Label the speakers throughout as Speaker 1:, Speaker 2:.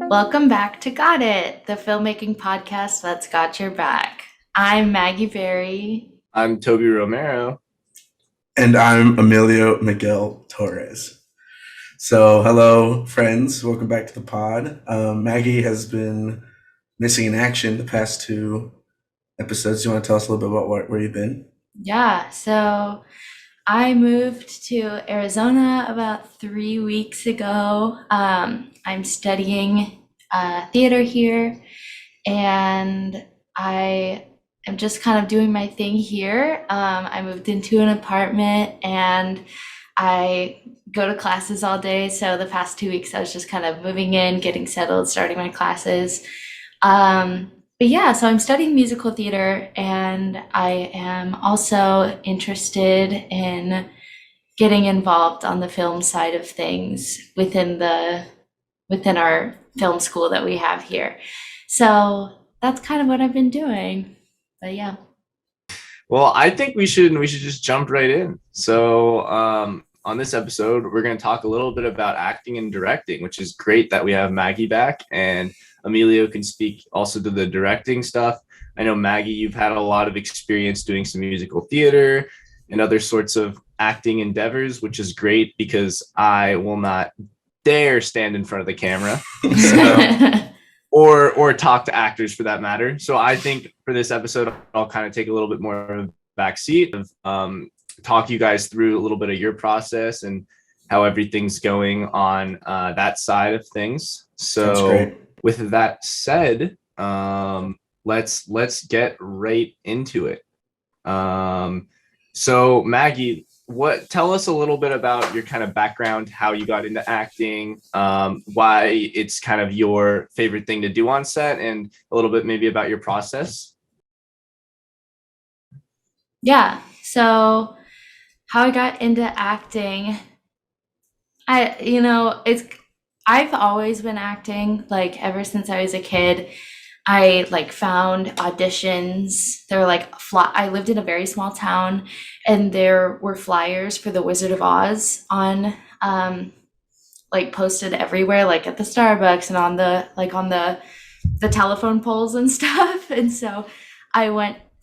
Speaker 1: Welcome back to Got It, the filmmaking podcast that's got your back. I'm Maggie Berry.
Speaker 2: I'm Toby Romero.
Speaker 3: And I'm Emilio Miguel Torres. So, hello, friends. Welcome back to the pod. Maggie has been missing in action the past two episodes. Do you want to tell us a little bit about where you've been?
Speaker 1: Yeah, so I moved to Arizona about 3 weeks ago. I'm studying theater here, and I am just kind of doing my thing here. I moved into an apartment and I go to classes all day. So the past 2 weeks, I was just kind of moving in, getting settled, starting my classes. But yeah, so I'm studying musical theater, and I am also interested in getting involved on the film side of things within our film school that we have here. So that's kind of what I've been doing. But yeah.
Speaker 2: Well, I think we should just jump right in. So, on this episode, we're going to talk a little bit about acting and directing, which is great that we have Maggie back, and Emilio can speak also to the directing stuff. I know, Maggie, you've had a lot of experience doing some musical theater and other sorts of acting endeavors, which is great because I will not dare stand in front of the camera. So, or talk to actors for that matter. So I think for this episode, I'll kind of take a little bit more of a back seat of talk you guys through a little bit of your process and how everything's going on that side of things.
Speaker 3: Sounds
Speaker 2: So
Speaker 3: great.
Speaker 2: with that said, let's get right into it. So Maggie, tell us a little bit about your kind of background, how you got into acting, why it's kind of your favorite thing to do on set, and a little bit maybe about your process.
Speaker 1: Yeah. So how I got into acting, I've always been acting, like ever since I was a kid. I like found auditions. There were I lived in a very small town, and there were flyers for the Wizard of Oz on like posted everywhere, like at the Starbucks and on the telephone poles and stuff. And so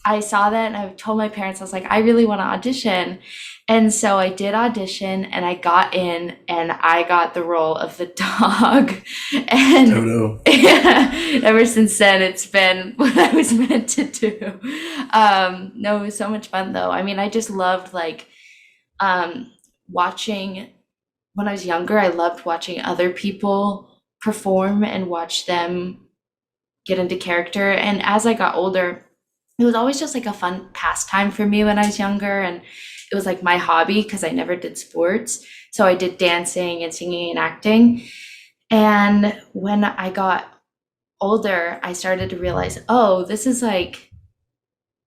Speaker 1: I saw that and I told my parents, I was like, I really want to audition. And so I did audition and I got in and I got the role of the dog. And
Speaker 3: Toto.
Speaker 1: yeah, ever since then, it's been what I was meant to do. No, it was so much fun though. I mean, I just loved watching when I was younger, I loved watching other people perform and watch them get into character. And as I got older, it was always just like a fun pastime for me when I was younger. And it was like my hobby because I never did sports. So I did dancing and singing and acting. And when I got older, I started to realize, oh, this is like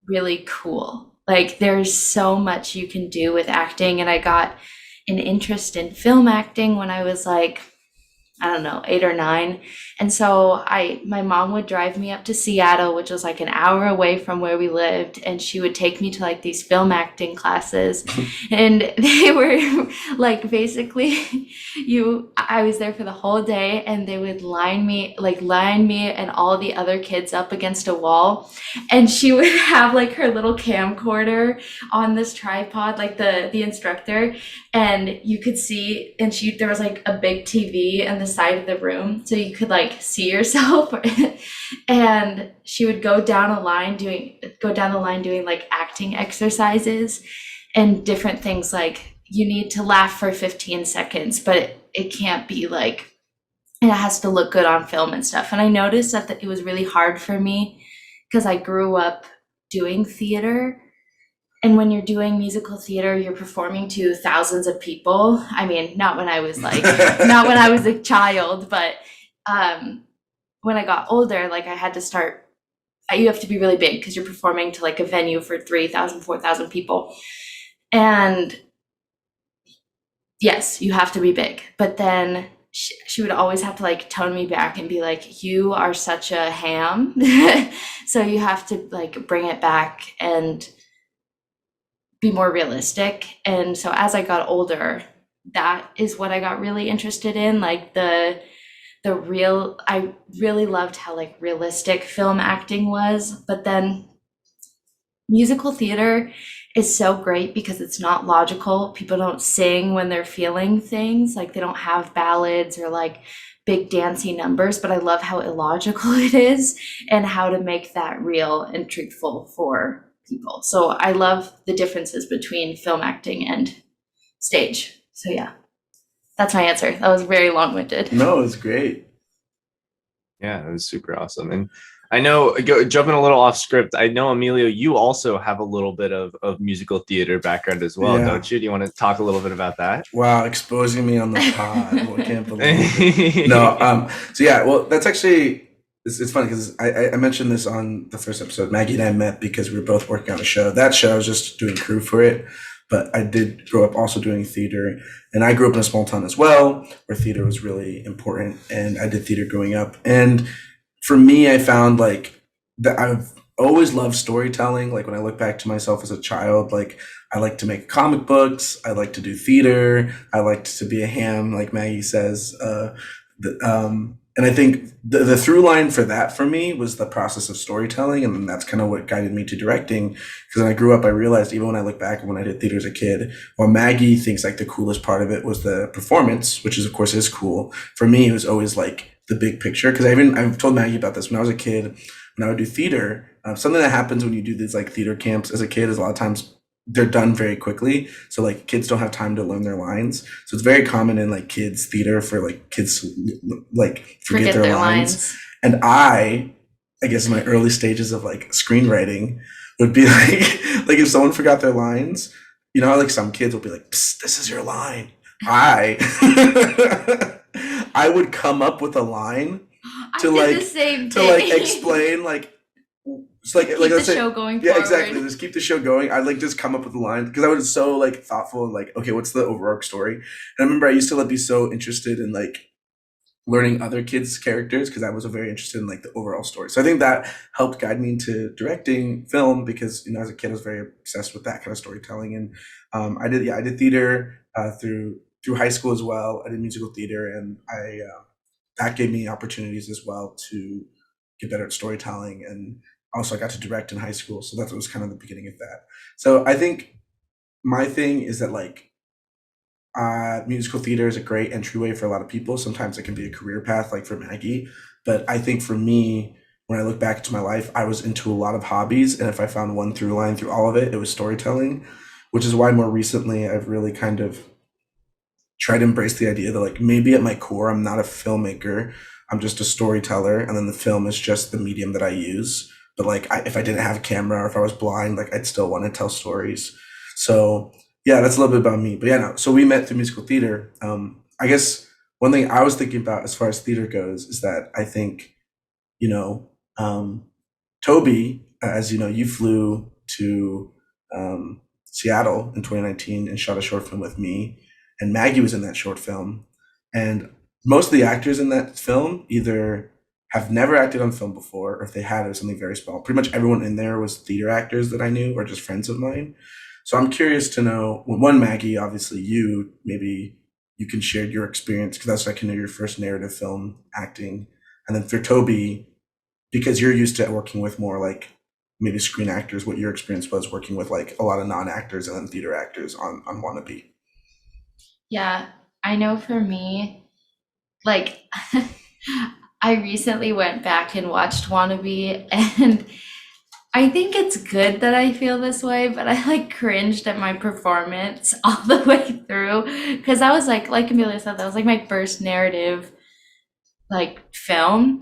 Speaker 1: really cool. Like there's so much you can do with acting. And I got an interest in film acting when I was like, I don't know, 8 or 9. And so my mom would drive me up to Seattle, which was like an hour away from where we lived. And she would take me to like these film acting classes. And they were like, basically I was there for the whole day and they would line me and all the other kids up against a wall. And she would have like her little camcorder on this tripod, like the instructor, and you could see, and there was like a big TV on the side of the room, so you could like see yourself. And she would go down the line doing like acting exercises and different things, like you need to laugh for 15 seconds, but it can't be like, and it has to look good on film and stuff. And I noticed that it was really hard for me because I grew up doing theater. And when you're doing musical theater, you're performing to thousands of people. I mean, not when I was a child, but when I got older, like I had to start, you have to be really big because you're performing to like a venue for 3,000, 4,000 people. And yes, you have to be big. But then she would always have to like tone me back and be like, you are such a ham. So you have to like bring it back and be more realistic. And so as I got older, that is what I got really interested in, like the I really loved how like realistic film acting was, but then musical theater is so great because it's not logical. People don't sing when they're feeling things, like they don't have ballads or like big dancey numbers, but I love how illogical it is and how to make that real and truthful for people. So I love the differences between film acting and stage. So yeah, that's my answer. That was very long-winded.
Speaker 3: No, it's great.
Speaker 2: Yeah, it was super awesome. And I know, jumping a little off script, I know, Emilio, you also have a little bit of musical theater background as well,
Speaker 3: Yeah.
Speaker 2: don't you? Do you want to talk a little bit about that?
Speaker 3: Wow, exposing me on the pod. I can't believe it. No, so yeah, well, that's actually, it's funny because I mentioned this on the first episode. Maggie and I met because we were both working on a show. That show, I was just doing crew for it, but I did grow up also doing theater. And I grew up in a small town as well, where theater was really important. And I did theater growing up. And for me, I found like that I've always loved storytelling. Like when I look back to myself as a child, like I like to make comic books. I like to do theater. I liked to be a ham, like Maggie says. And I think the through line for that for me was the process of storytelling. And then that's kind of what guided me to directing. Because when I grew up, I realized even when I look back when I did theater as a kid, while Maggie thinks like the coolest part of it was the performance, which is of course is cool. For me, it was always like the big picture. Because I've told Maggie about this when I was a kid, when I would do theater, something that happens when you do these like theater camps as a kid is a lot of times they're done very quickly. So like kids don't have time to learn their lines. So it's very common in like kids theater for like kids like forget their lines. And I guess in my early stages of like screenwriting would be like if someone forgot their lines, you know how like some kids will be like, "Psst, this is your line." I I would come up with a line to like explain like so like
Speaker 1: keep
Speaker 3: let's
Speaker 1: the
Speaker 3: say
Speaker 1: show going
Speaker 3: yeah
Speaker 1: forward.
Speaker 3: Exactly, just keep the show going. I'd like just come up with a line because I was so like thoughtful and like, okay, what's the overarching story? And I remember I used to like be so interested in like learning other kids' characters because I was very interested in like the overall story. So I think that helped guide me into directing film because you know as a kid I was very obsessed with that kind of storytelling. And I did theater through high school as well. I did musical theater, and I that gave me opportunities as well to get better at storytelling. And also I got to direct in high school, so that was kind of the beginning of that. So I think my thing is that like musical theater is a great entryway for a lot of people. Sometimes it can be a career path, like for Maggie. But I think for me, when I look back to my life, I was into a lot of hobbies. And if I found one through line through all of it, it was storytelling, which is why more recently I've really kind of tried to embrace the idea that like maybe at my core, I'm not a filmmaker. I'm just a storyteller. And then the film is just the medium that I use. But like if I didn't have a camera or if I was blind, like I'd still want to tell stories. So yeah, that's a little bit about me. But yeah, no. So we met through musical theater. I guess one thing I was thinking about as far as theater goes is that I think, you know, Toby, as you know, you flew to Seattle in 2019 and shot a short film with me, and Maggie was in that short film. And most of the actors in that film either have never acted on film before, or if they had, it was something very small. Pretty much everyone in there was theater actors that I knew or just friends of mine. So I'm curious to know, one, Maggie, obviously maybe you can share your experience because that's like kind of your first narrative film acting. And then for Toby, because you're used to working with more like maybe screen actors, what your experience was working with like a lot of non-actors and then theater actors on Wannabe.
Speaker 1: Yeah, I know for me, like I recently went back and watched Wannabe, and I think it's good that I feel this way, but I like cringed at my performance all the way through because I was like Amelia said, that was like my first narrative like film.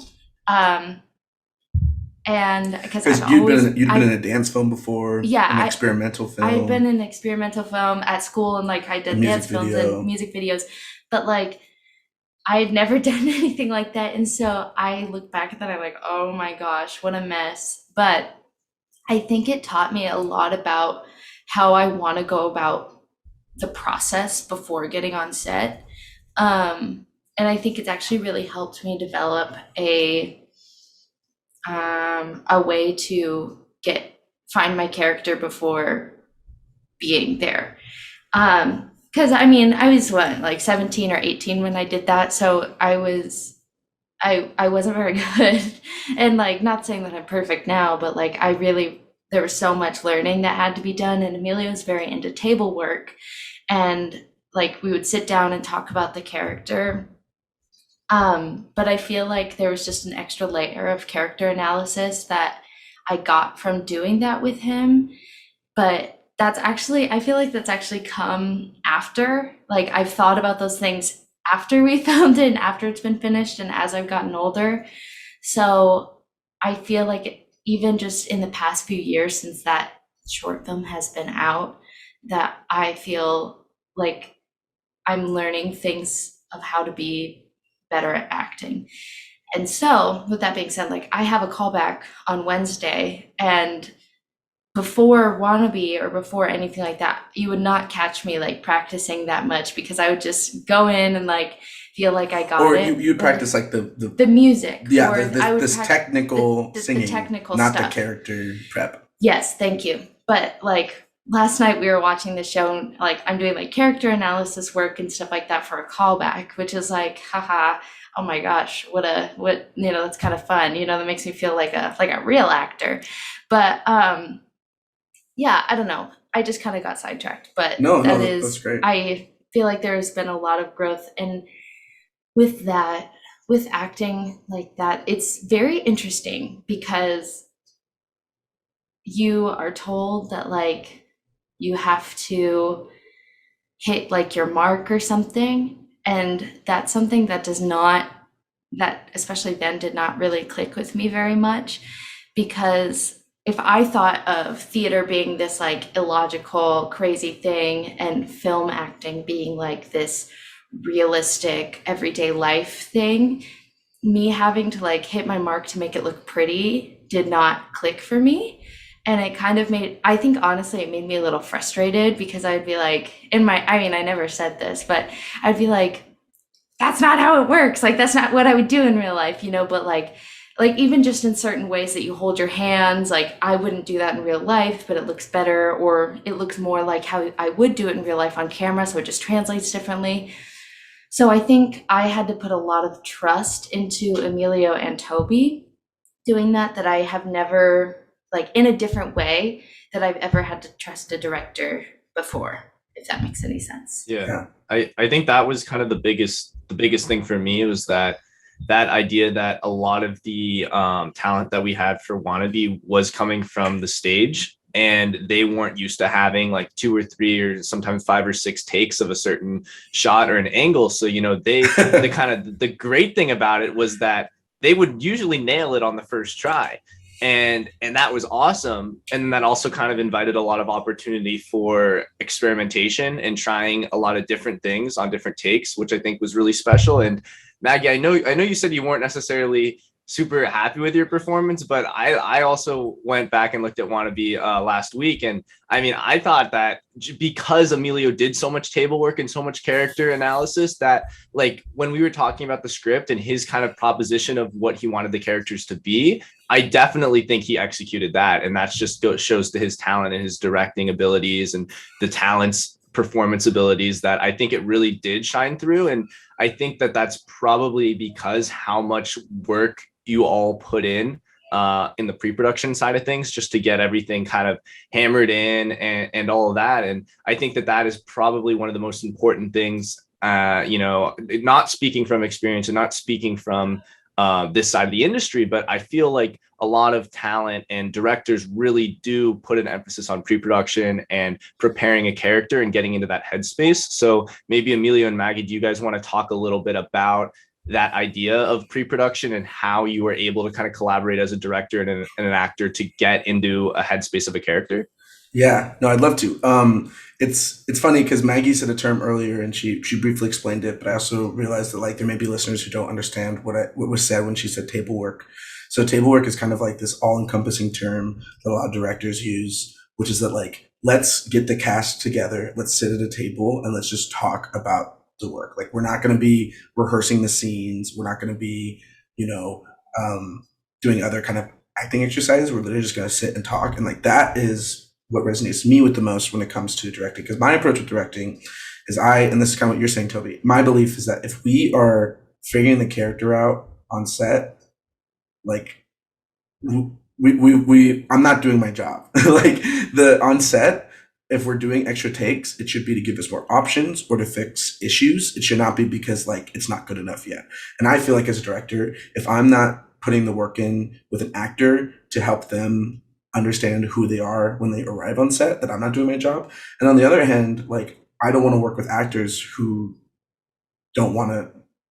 Speaker 1: And because
Speaker 3: you'd been in a dance film before,
Speaker 1: yeah,
Speaker 3: an experimental film.
Speaker 1: I'd been in experimental film at school, and like I did dance films and music videos, but like I had never done anything like that. And so I look back at that, I'm like, oh my gosh, what a mess. But I think it taught me a lot about how I want to go about the process before getting on set. And I think it's actually really helped me develop a way to find my character before being there. Because I mean, I was like 17 or 18 when I did that, so I was I wasn't very good. And like, not saying that I'm perfect now, but like, there was so much learning that had to be done. And Emilio's very into table work. And like, we would sit down and talk about the character. But I feel like there was just an extra layer of character analysis that I got from doing that with him. But I feel like that's actually come after. Like, I've thought about those things after we filmed it and after it's been finished and as I've gotten older. So I feel like even just in the past few years since that short film has been out, that I feel like I'm learning things of how to be better at acting. And so, with that being said, like, I have a callback on Wednesday, and before Wannabe or before anything like that, you would not catch me like practicing that much because I would just go in and like feel like I got
Speaker 3: Or
Speaker 1: it.
Speaker 3: you'd practice like the
Speaker 1: The music,
Speaker 3: yeah,
Speaker 1: or I would
Speaker 3: this
Speaker 1: practice
Speaker 3: technical singing,
Speaker 1: the technical
Speaker 3: not
Speaker 1: stuff.
Speaker 3: the character prep.
Speaker 1: Yes, thank you. But like last night we were watching the show and like I'm doing like character analysis work and stuff like that for a callback, which is like, haha, oh my gosh, what that's kind of fun. That makes me feel like a real actor. But yeah, I don't know. I just kind of got sidetracked, but
Speaker 3: that's great.
Speaker 1: I feel like there's been a lot of growth, and with that, with acting like that, it's very interesting because you are told that like you have to hit like your mark or something, and that's something that especially then did not really click with me very much, because if I thought of theater being this like illogical, crazy thing and film acting being like this realistic everyday life thing, me having to like hit my mark to make it look pretty did not click for me. And it kind of I think honestly, it made me a little frustrated because I'd be like, I never said this, but I'd be like, that's not how it works. Like, that's not what I would do in real life, but like even just in certain ways that you hold your hands, like I wouldn't do that in real life, but it looks better, or it looks more like how I would do it in real life on camera, so it just translates differently. So I think I had to put a lot of trust into Emilio and Toby doing that I have never, like in a different way, that I've ever had to trust a director before, if that makes any sense.
Speaker 2: Yeah. I think that was kind of the biggest thing for me, was that idea that a lot of the talent that we had for Wannabe was coming from the stage, and they weren't used to having like 2 or 3 or sometimes 5 or 6 takes of a certain shot or an angle. So, the kind of the great thing about it was that they would usually nail it on the first try. And that was awesome. And that also kind of invited a lot of opportunity for experimentation and trying a lot of different things on different takes, which I think was really special. And Maggie, I know you said you weren't necessarily super happy with your performance, but I also went back and looked at Wannabe last week, and I mean, I thought that because Emilio did so much table work and so much character analysis, that like when we were talking about the script and his kind of proposition of what he wanted the characters to be, I definitely think he executed that, and that's just shows to his talent and his directing abilities and the talent's performance abilities, that I think it really did shine through. And I think that that's probably because how much work you all put in the pre-production side of things, just to get everything kind of hammered in and all of that. And I think that is probably one of the most important things, not speaking from experience and not speaking from this side of the industry, but I feel like a lot of talent and directors really do put an emphasis on pre-production and preparing a character and getting into that headspace. So maybe Emilio and Maggie, do you guys want to talk a little bit about that idea of pre-production and how you were able to kind of collaborate as a director and an actor to get into a headspace of a character?
Speaker 3: Yeah, no, I'd love to. It's funny because Maggie said a term earlier and she briefly explained it, but I also realized that like there may be listeners who don't understand what was said when she said table work. So table work is kind of like this all-encompassing term that a lot of directors use, which is that like, let's get the cast together, let's sit at a table and let's just talk about the work. Like, we're not going to be rehearsing the scenes. We're not going to be, doing other kind of acting exercises. We're literally just going to sit and talk. And like, that is what resonates to me with the most when it comes to directing. Because my approach with directing is and this is kind of what you're saying, Toby, my belief is that if we are figuring the character out on set, like we I'm not doing my job. Like the on set, if we're doing extra takes, it should be to give us more options or to fix issues. It should not be because like it's not good enough yet. And I feel like as a director, if I'm not putting the work in with an actor to help them understand who they are when they arrive on set, that I'm not doing my job. And on the other hand, like I don't want to work with actors who don't want to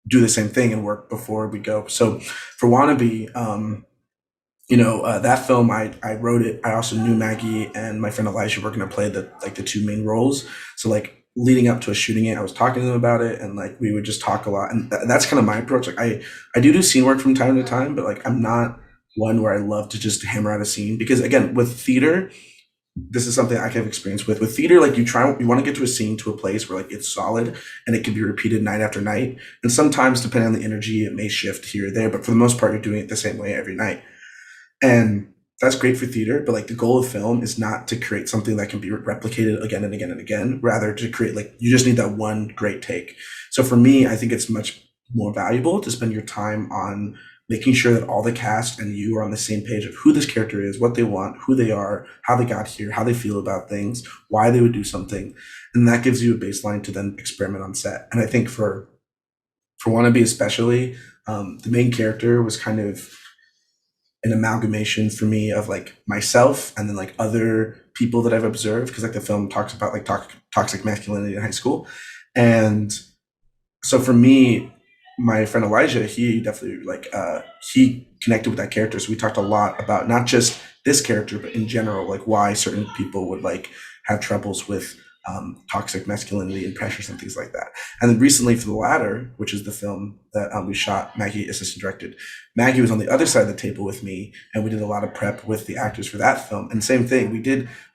Speaker 3: do the same thing and work before we go. So for Wannabe, that film, I wrote it. I also knew Maggie and my friend Elijah were going to play the two main roles. So like leading up to us shooting it, I was talking to them about it, and like we would just talk a lot. And that's kind of my approach. Like I do scene work from time to time, but like I'm not one where I love to just hammer out a scene, because again, with theater, this is something I have experience with. With theater, like you want to get to a scene, to a place where like it's solid and it can be repeated night after night. And sometimes, depending on the energy, it may shift here or there, but for the most part, you're doing it the same way every night. And that's great for theater, but like the goal of film is not to create something that can be replicated again and again and again, rather to create, like, you just need that one great take. So for me, I think it's much more valuable to spend your time on making sure that all the cast and you are on the same page of who this character is, what they want, who they are, how they got here, how they feel about things, why they would do something. And that gives you a baseline to then experiment on set. And I think for Wannabe especially, the main character was kind of an amalgamation for me of like myself and then like other people that I've observed, because like the film talks about like toxic masculinity in high school. And so for me, my friend Elijah, he definitely he connected with that character. So we talked a lot about not just this character, but in general, like why certain people would like have troubles with toxic masculinity and pressures and things like that. And then recently for The Ladder, which is the film that we shot, Maggie assistant directed, Maggie was on the other side of the table with me, and we did a lot of prep with the actors for that film. And same thing,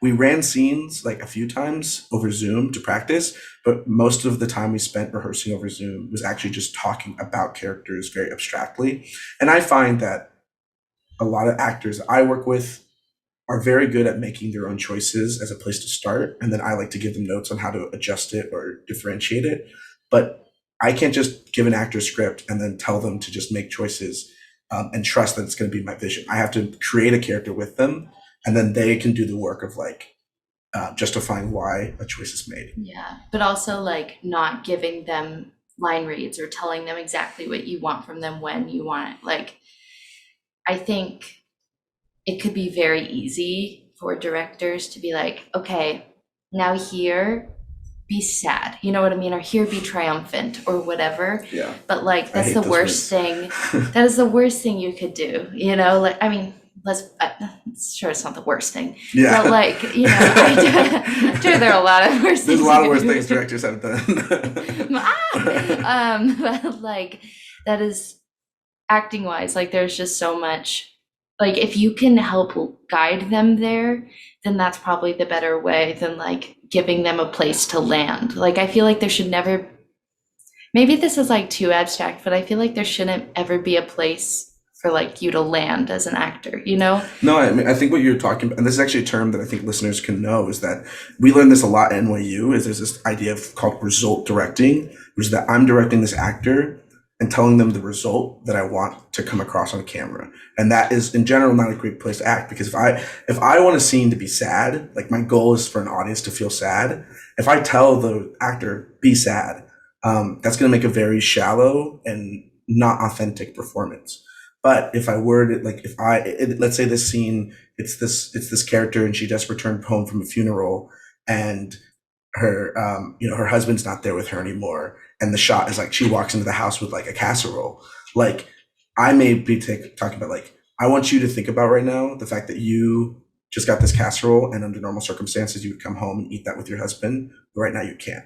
Speaker 3: we ran scenes like a few times over Zoom to practice, but most of the time we spent rehearsing over Zoom was actually just talking about characters very abstractly. And I find that a lot of actors I work with are very good at making their own choices as a place to start. And then I like to give them notes on how to adjust it or differentiate it. But I can't just give an actor a script and then tell them to just make choices and trust that it's going to be my vision. I have to create a character with them, and then they can do the work of like justifying why a choice is made.
Speaker 1: Yeah, but also like not giving them line reads or telling them exactly what you want from them when you want it. Like, I think it could be very easy for directors to be like, okay, now here, be sad. You know what I mean? Or here, be triumphant or whatever.
Speaker 3: Yeah.
Speaker 1: But like, that's the worst thing. That is the worst thing you could do. You know, like, I mean, sure, it's not the worst thing.
Speaker 3: Yeah.
Speaker 1: But like, you know, I'm sure there are a lot of worse things.
Speaker 3: There's a lot of worse things directors have done.
Speaker 1: But like, that is acting wise, like there's just so much. Like, if you can help guide them there, then that's probably the better way than like giving them a place to land. Like, I feel like there should never, maybe this is like too abstract, but I feel like there shouldn't ever be a place for like you to land as an actor, you know?
Speaker 3: No, I mean, I think what you're talking about, and this is actually a term that I think listeners can know, is that we learned this a lot at NYU, is there's this idea of called result directing, which is that I'm directing this actor and telling them the result that I want to come across on camera. And that is in general not a great place to act, because if I want a scene to be sad, like my goal is for an audience to feel sad. If I tell the actor, be sad, that's going to make a very shallow and not authentic performance. But if I were to, like, let's say this scene, it's this character and she just returned home from a funeral, and her, her husband's not there with her anymore. And the shot is like, she walks into the house with like a casserole. Like, I may be talking about like, I want you to think about right now, the fact that you just got this casserole, and under normal circumstances, you would come home and eat that with your husband, but right now you can't.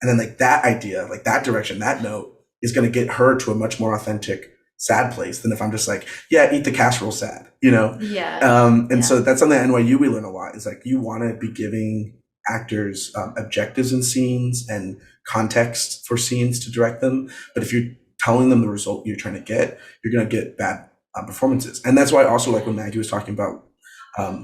Speaker 3: And then like that idea, like that direction, that note is going to get her to a much more authentic sad place than if I'm just like, yeah, eat the casserole sad, you know?
Speaker 1: Yeah.
Speaker 3: And so that's something at NYU we learn a lot, is like, you want to be giving actors objectives in scenes and context for scenes to direct them. But if you're telling them the result you're trying to get, you're going to get bad performances. And that's why also, like when Maggie was talking about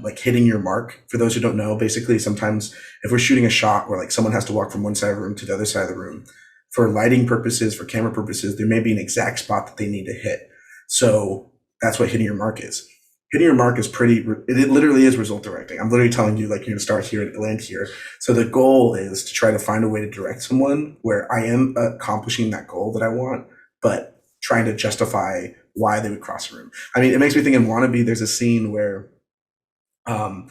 Speaker 3: like hitting your mark, for those who don't know, basically sometimes if we're shooting a shot where like someone has to walk from one side of the room to the other side of the room, for lighting purposes, for camera purposes, there may be an exact spot that they need to hit. So that's what hitting your mark is. Hitting your mark is it literally is result directing. I'm literally telling you, like, you're going to start here and land here. So the goal is to try to find a way to direct someone where I am accomplishing that goal that I want, but trying to justify why they would cross a room. I mean, it makes me think in Wannabe, there's a scene where um,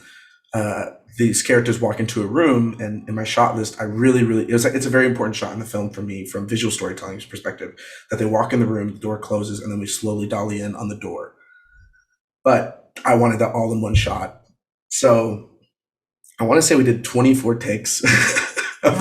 Speaker 3: these characters walk into a room, and in my shot list, I really, it's a very important shot in the film for me from visual storytelling perspective, that they walk in the room, the door closes, and then we slowly dolly in on the door. But I wanted that all in one shot. So I want to say we did 24 takes of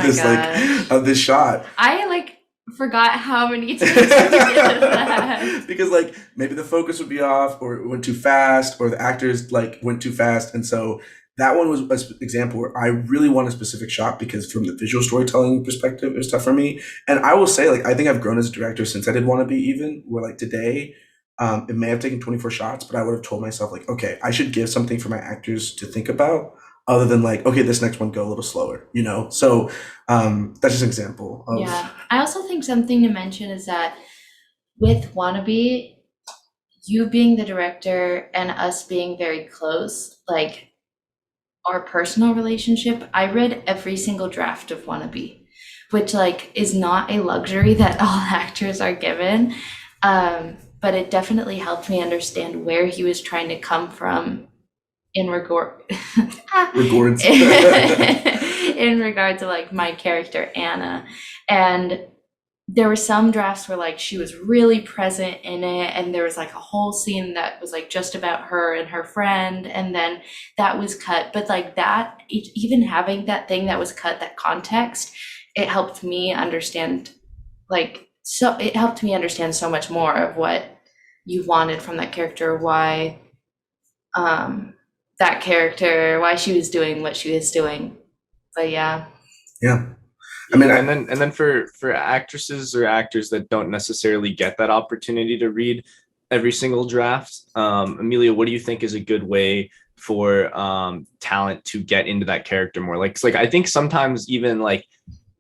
Speaker 3: of this shot.
Speaker 1: I forgot how many takes we did that.
Speaker 3: Because maybe the focus would be off, or it went too fast, or the actors went too fast. And so that one was an example where I really want a specific shot, because from the visual storytelling perspective, it was tough for me. And I will say, I think I've grown as a director since I did Wannabe, even where today, it may have taken 24 shots, but I would have told myself okay, I should give something for my actors to think about, other than okay, this next one go a little slower, So that's just an example of.
Speaker 1: Yeah, I also think something to mention is that with Wannabe, you being the director and us being very close, our personal relationship, I read every single draft of Wannabe, which is not a luxury that all actors are given. But it definitely helped me understand where he was trying to come from in regard in regard to my character Anna. And there were some drafts where she was really present in it, and there was a whole scene that was just about her and her friend, and then that was cut. But that, even having that thing that was cut, that context, it helped me understand so much more of what you wanted from that character, why that character, why she was doing what she was doing. But yeah.
Speaker 3: I mean,
Speaker 2: and then for actresses or actors that don't necessarily get that opportunity to read every single draft, Emilio, what do you think is a good way for talent to get into that character more? I think sometimes even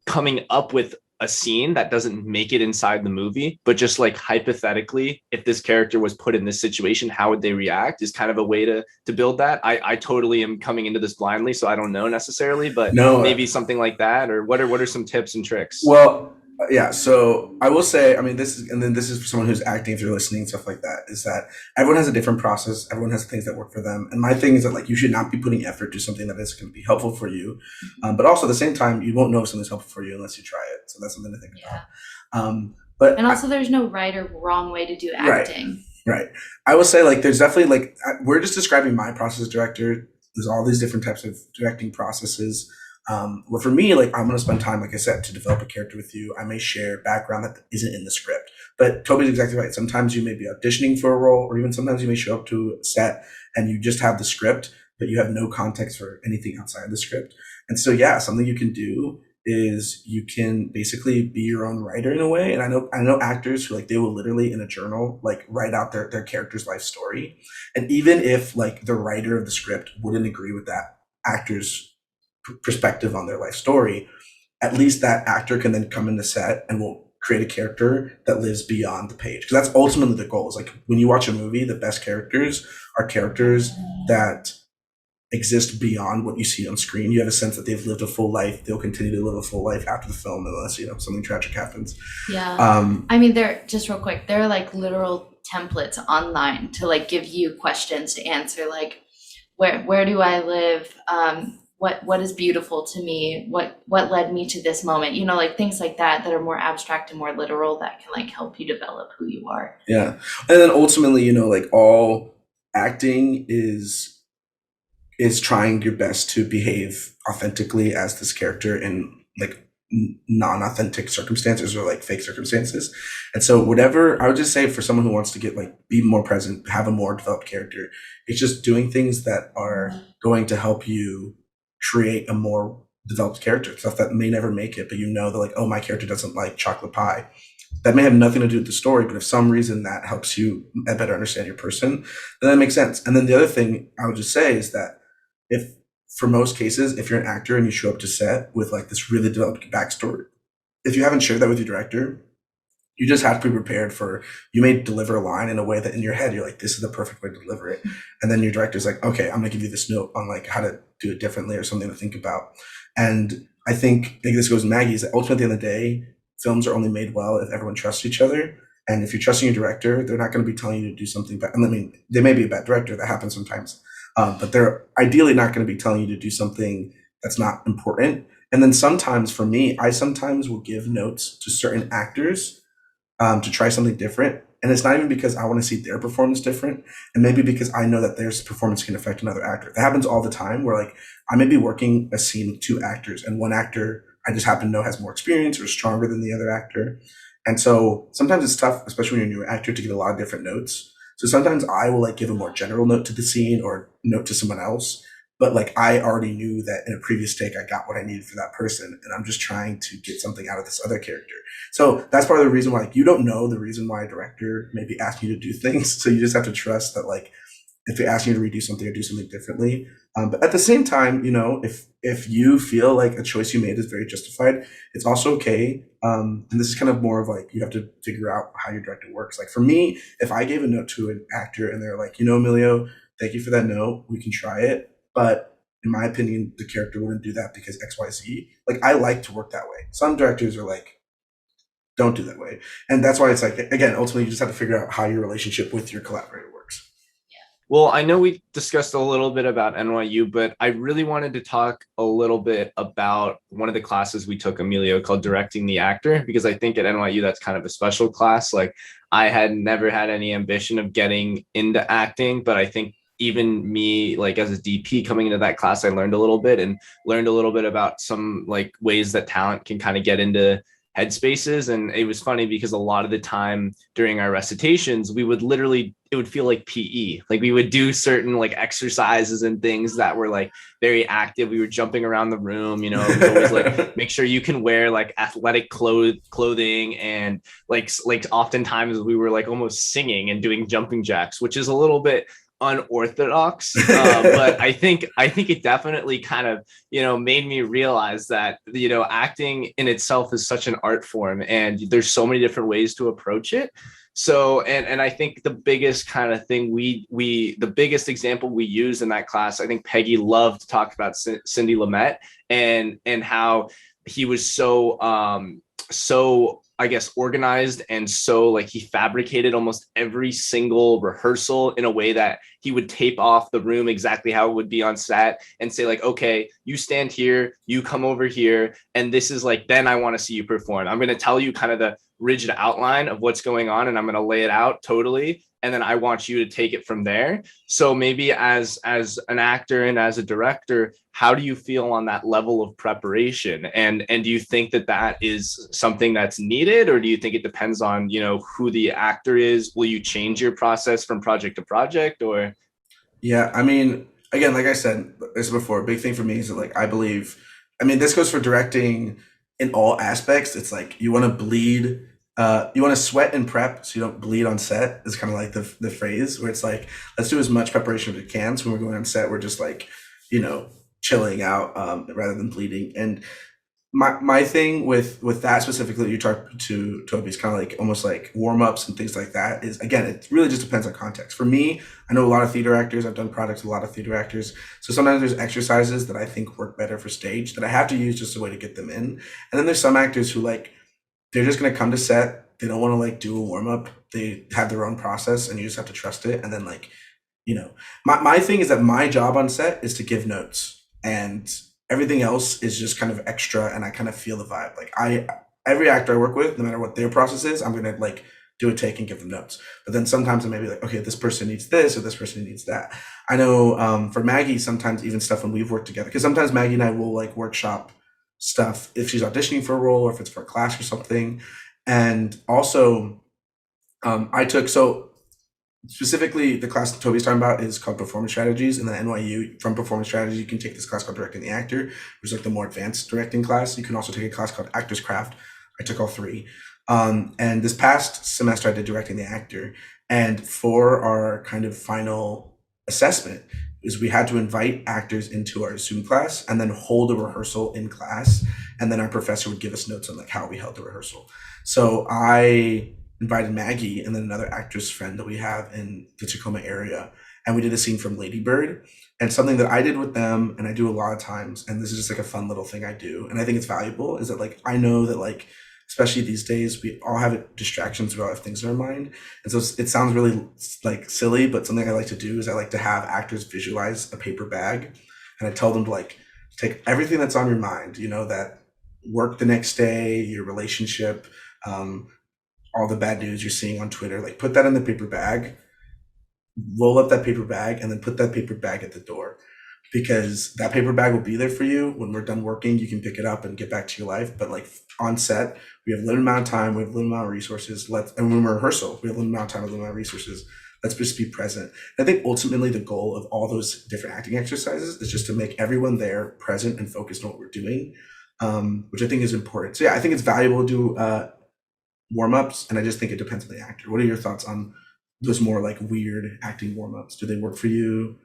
Speaker 2: coming up with a scene that doesn't make it inside the movie, but just hypothetically, if this character was put in this situation, how would they react, is kind of a way to build that. I totally am coming into this blindly, so I don't know necessarily, but maybe something like that. Or what are some tips and tricks?
Speaker 3: Well, yeah, so I will say, I mean, this is for someone who's acting, if you're listening, stuff like that, is that everyone has a different process. Everyone has things that work for them. And my thing is that you should not be putting effort to something that is going to be helpful for you. But also at the same time, you won't know if something's helpful for you unless you try it. So that's something to think about.
Speaker 1: And also there's no right or wrong way to do acting.
Speaker 3: Right. I will say there's definitely we're just describing my process as director. There's all these different types of directing processes. Well, for me, I'm going to spend time, like I said, to develop a character with you. I may share background that isn't in the script, but Toby's exactly right. Sometimes you may be auditioning for a role, or even sometimes you may show up to a set and you just have the script, but you have no context for anything outside the script. And so, yeah, something you can do is you can basically be your own writer in a way. And I know actors who they will literally in a journal, write out their character's life story. And even if the writer of the script wouldn't agree with that actor's perspective on their life story, at least that actor can then come in the set and will create a character that lives beyond the page. Because that's ultimately the goal. Is when you watch a movie, the best characters are characters that exist beyond what you see on screen. You have a sense that they've lived a full life. They'll continue to live a full life after the film, unless something tragic happens.
Speaker 1: Yeah. I mean, they're just real quick. There are literal templates online to give you questions to answer. Where do I live? What is beautiful to me? What led me to this moment? Things like that are more abstract and more literal, that can help you develop who you are.
Speaker 3: Yeah. And then ultimately, all acting is trying your best to behave authentically as this character in non-authentic circumstances or fake circumstances. And so whatever, I would just say for someone who wants to get be more present, have a more developed character, it's just doing things that are going to help you create a more developed character, stuff that may never make it, but that oh, my character doesn't like chocolate pie. That may have nothing to do with the story, but if some reason that helps you better understand your person, then that makes sense. And then the other thing I would just say is that if, for most cases, if you're an actor and you show up to set with this really developed backstory, if you haven't shared that with your director, you just have to be prepared for, you may deliver a line in a way that in your head you're like, this is the perfect way to deliver it, and then your director's like, okay, I'm gonna give you this note on like how to do it differently or something to think about. And I think this goes to Maggie's, that ultimately at the end of the day, films are only made well if everyone trusts each other. And if you're trusting your director, they're not going to be telling you to do something bad. I mean, they may be a bad director, that happens sometimes, but they're ideally not going to be telling you to do something that's not important. And then sometimes for me, I sometimes will give notes to certain actors to try something different. And it's not even because I want to see their performance different, and maybe because I know that their performance can affect another actor. That happens all the time where like I may be working a scene with two actors, and one actor I just happen to know has more experience or is stronger than the other actor. And so sometimes it's tough, especially when you're a new actor, to get a lot of different notes. So sometimes I will like give a more general note to the scene or note to someone else. But like I already knew that in a previous take I got what I needed for that person, and I'm just trying to get something out of this other character. So that's part of the reason why like you don't know the reason why a director may be asking you to do things. So you just have to trust that like if they ask you to redo something or do something differently. But at the same time, if you feel like a choice you made is very justified, it's also okay. And this is kind of more of like you have to figure out how your director works. Like for me, if I gave a note to an actor and they're like, Emilio, thank you for that note, we can try it, but in my opinion, the character wouldn't do that because X, Y, Z. Like I like to work that way. Some directors are like, don't do that way, and that's why it's like again, ultimately, you just have to figure out how your relationship with your collaborator works.
Speaker 2: Well, I know we discussed a little bit about NYU, but I really wanted to talk a little bit about one of the classes we took, Emilio, called Directing the Actor, because I think at NYU that's kind of a special class. Like I had never had any ambition of getting into acting, but I think even me, like as a DP coming into that class, I learned a little bit about some like ways that talent can kind of get into headspaces. And it was funny because a lot of the time during our recitations, we would literally, it would feel like PE. Like we would do certain like exercises and things that were like very active. We were jumping around the room, it was always like, make sure you can wear like athletic clothing. And like oftentimes we were like almost singing and doing jumping jacks, which is a little bit unorthodox, but I think it definitely kind of made me realize that acting in itself is such an art form, and there's so many different ways to approach it. So and I think the biggest kind of thing the biggest example we use in that class, I think Peggy loved to talk about Cindy Lumet and how he was so I guess organized, and so like he fabricated almost every single rehearsal in a way that he would tape off the room exactly how it would be on set and say like, okay, you stand here, you come over here, and this is like, then I want to see you perform. I'm going to tell you kind of the rigid outline of what's going on, and I'm going to lay it out totally, and then I want you to take it from there. So maybe as an actor and as a director, how do you feel on that level of preparation? And do you think that is something that's needed, or do you think it depends on, who the actor is? Will you change your process from project to project, or?
Speaker 3: Yeah, I mean, again, like I said this before, a big thing for me is that like I believe, I mean, this goes for directing in all aspects. It's like you want to bleed, you want to sweat and prep so you don't bleed on set. Is kind of like the phrase where it's like, let's do as much preparation as we can. So when we're going on set, we're just like, chilling out rather than bleeding. And my thing with that specifically, you talk to Toby's kind of like almost like warm-ups and things like that, is again, it really just depends on context. For me, I know a lot of theater actors, I've done projects with a lot of theater actors, so sometimes there's exercises that I think work better for stage that I have to use just a way to get them in. And then there's some actors who like, they're just going to come to set, they don't want to like do a warm-up, they have their own process, and you just have to trust it. And then like, my thing is that my job on set is to give notes, and everything else is just kind of extra, and I kind of feel the vibe. Like every actor I work with, no matter what their process is, I'm gonna like do a take and give them notes. But then sometimes I may be like, okay, this person needs this or this person needs that. I know for Maggie, sometimes even stuff when we've worked together, because sometimes Maggie and I will like workshop stuff if she's auditioning for a role or if it's for a class or something. And also so specifically, the class that Toby's talking about is called Performance Strategies, and the NYU from Performance Strategies, you can take this class called Directing the Actor, which is like the more advanced directing class. You can also take a class called Actor's Craft. I took all three. And this past semester, I did Directing the Actor, and for our kind of final assessment, is we had to invite actors into our Zoom class and then hold a rehearsal in class, and then our professor would give us notes on like how we held the rehearsal. So I invited Maggie and then another actress friend that we have in the Tacoma area, and we did a scene from Lady Bird. And something that I did with them, and I do a lot of times, and this is just like a fun little thing I do, and I think it's valuable, is that like I know that like especially these days we all have distractions, we all have things in our mind, and so it sounds really like silly, but something I like to do is I like to have actors visualize a paper bag, and I tell them to like take everything that's on your mind, that work the next day, your relationship, all the bad news you're seeing on Twitter, like put that in the paper bag, roll up that paper bag, and then put that paper bag at the door. Because that paper bag will be there for you when we're done working. You can pick it up and get back to your life. But like on set, we have a limited amount of time, we have a limited amount of resources. And when we're rehearsal, we have a limited amount of time, a limited amount of resources. Let's just be present. And I think ultimately the goal of all those different acting exercises is just to make everyone there present and focused on what we're doing, which I think is important. So yeah, I think it's valuable to do warm-ups, and I just think it depends on the actor. What are your thoughts on those more like weird acting warm-ups? Do they work for you?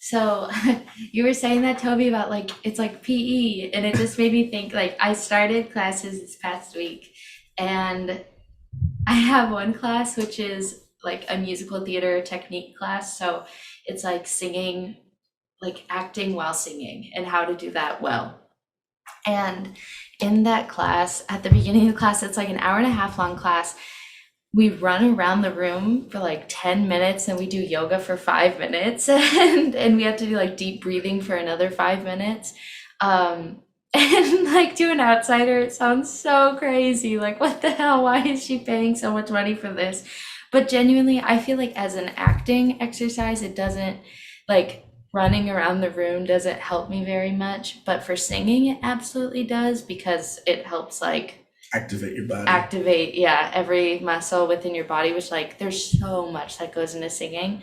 Speaker 1: So you were saying that, Toby, about like it's like PE, and it just made me think like I started classes this past week, and I have one class which is like a musical theater technique class. So it's like singing, like acting while singing, and how to do that well. And in that class, at the beginning of the class, it's like an hour and a half long class. We run around the room for like 10 minutes, and we do yoga for 5 minutes, and we have to do like deep breathing for another 5 minutes. And like to an outsider, it sounds so crazy. Like, what the hell? Why is she paying so much money for this? But genuinely, I feel like as an acting exercise, it doesn't like running around the room doesn't help me very much. But for singing, it absolutely does, because it helps like
Speaker 3: Activate your body.
Speaker 1: activate, yeah, every muscle within your body, which like there's so much that goes into singing.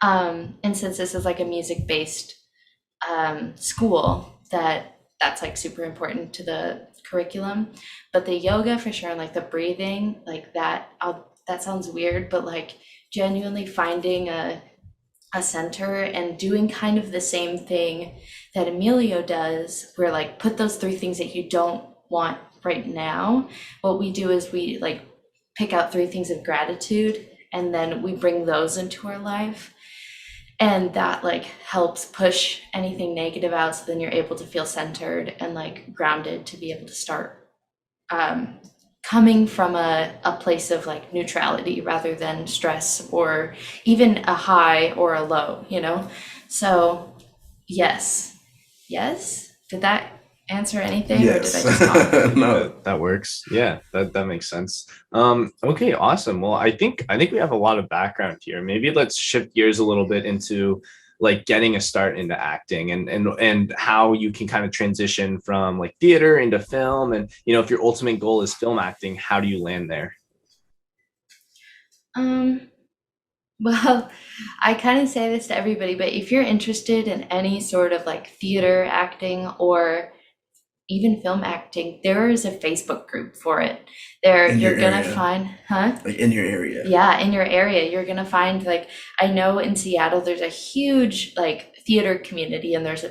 Speaker 1: And since this is like a music-based school, that's like super important to the curriculum. But the yoga for sure, and like the breathing, like that sounds weird, but like genuinely finding a center and doing kind of the same thing that Emilio does, where like put those three things that you don't want right now. What we do is we like pick out three things of gratitude, and then we bring those into our life. And that like helps push anything negative out, so then you're able to feel centered and like grounded to be able to start coming from a place of like neutrality rather than stress or even a high or a low, So yes. Did that answer anything,
Speaker 3: Yes.
Speaker 1: or did I just talk?
Speaker 3: No.
Speaker 2: That works. Yeah, that makes sense. Okay, awesome. Well, I think we have a lot of background here. Maybe let's shift gears a little bit into like getting a start into acting, and how you can kind of transition from like theater into film, and if your ultimate goal is film acting, how do you land there?
Speaker 1: Well, I kind of say this to everybody, but if you're interested in any sort of like theater acting or even film acting, there is a Facebook group for it. There,
Speaker 3: In
Speaker 1: you're
Speaker 3: your
Speaker 1: gonna
Speaker 3: area.
Speaker 1: find, huh?
Speaker 3: Like in your area.
Speaker 1: Yeah, in your area, you're gonna find like, I know in Seattle, there's a huge like theater community, and there's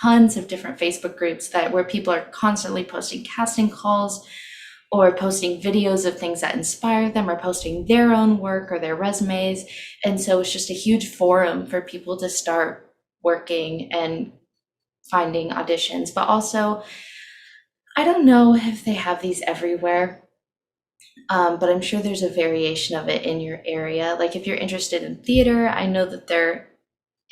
Speaker 1: tons of different Facebook groups where people are constantly posting casting calls or posting videos of things that inspire them, or posting their own work or their resumes. And so it's just a huge forum for people to start working and finding auditions. But also, I don't know if they have these everywhere, but I'm sure there's a variation of it in your area. Like if you're interested in theater, I know that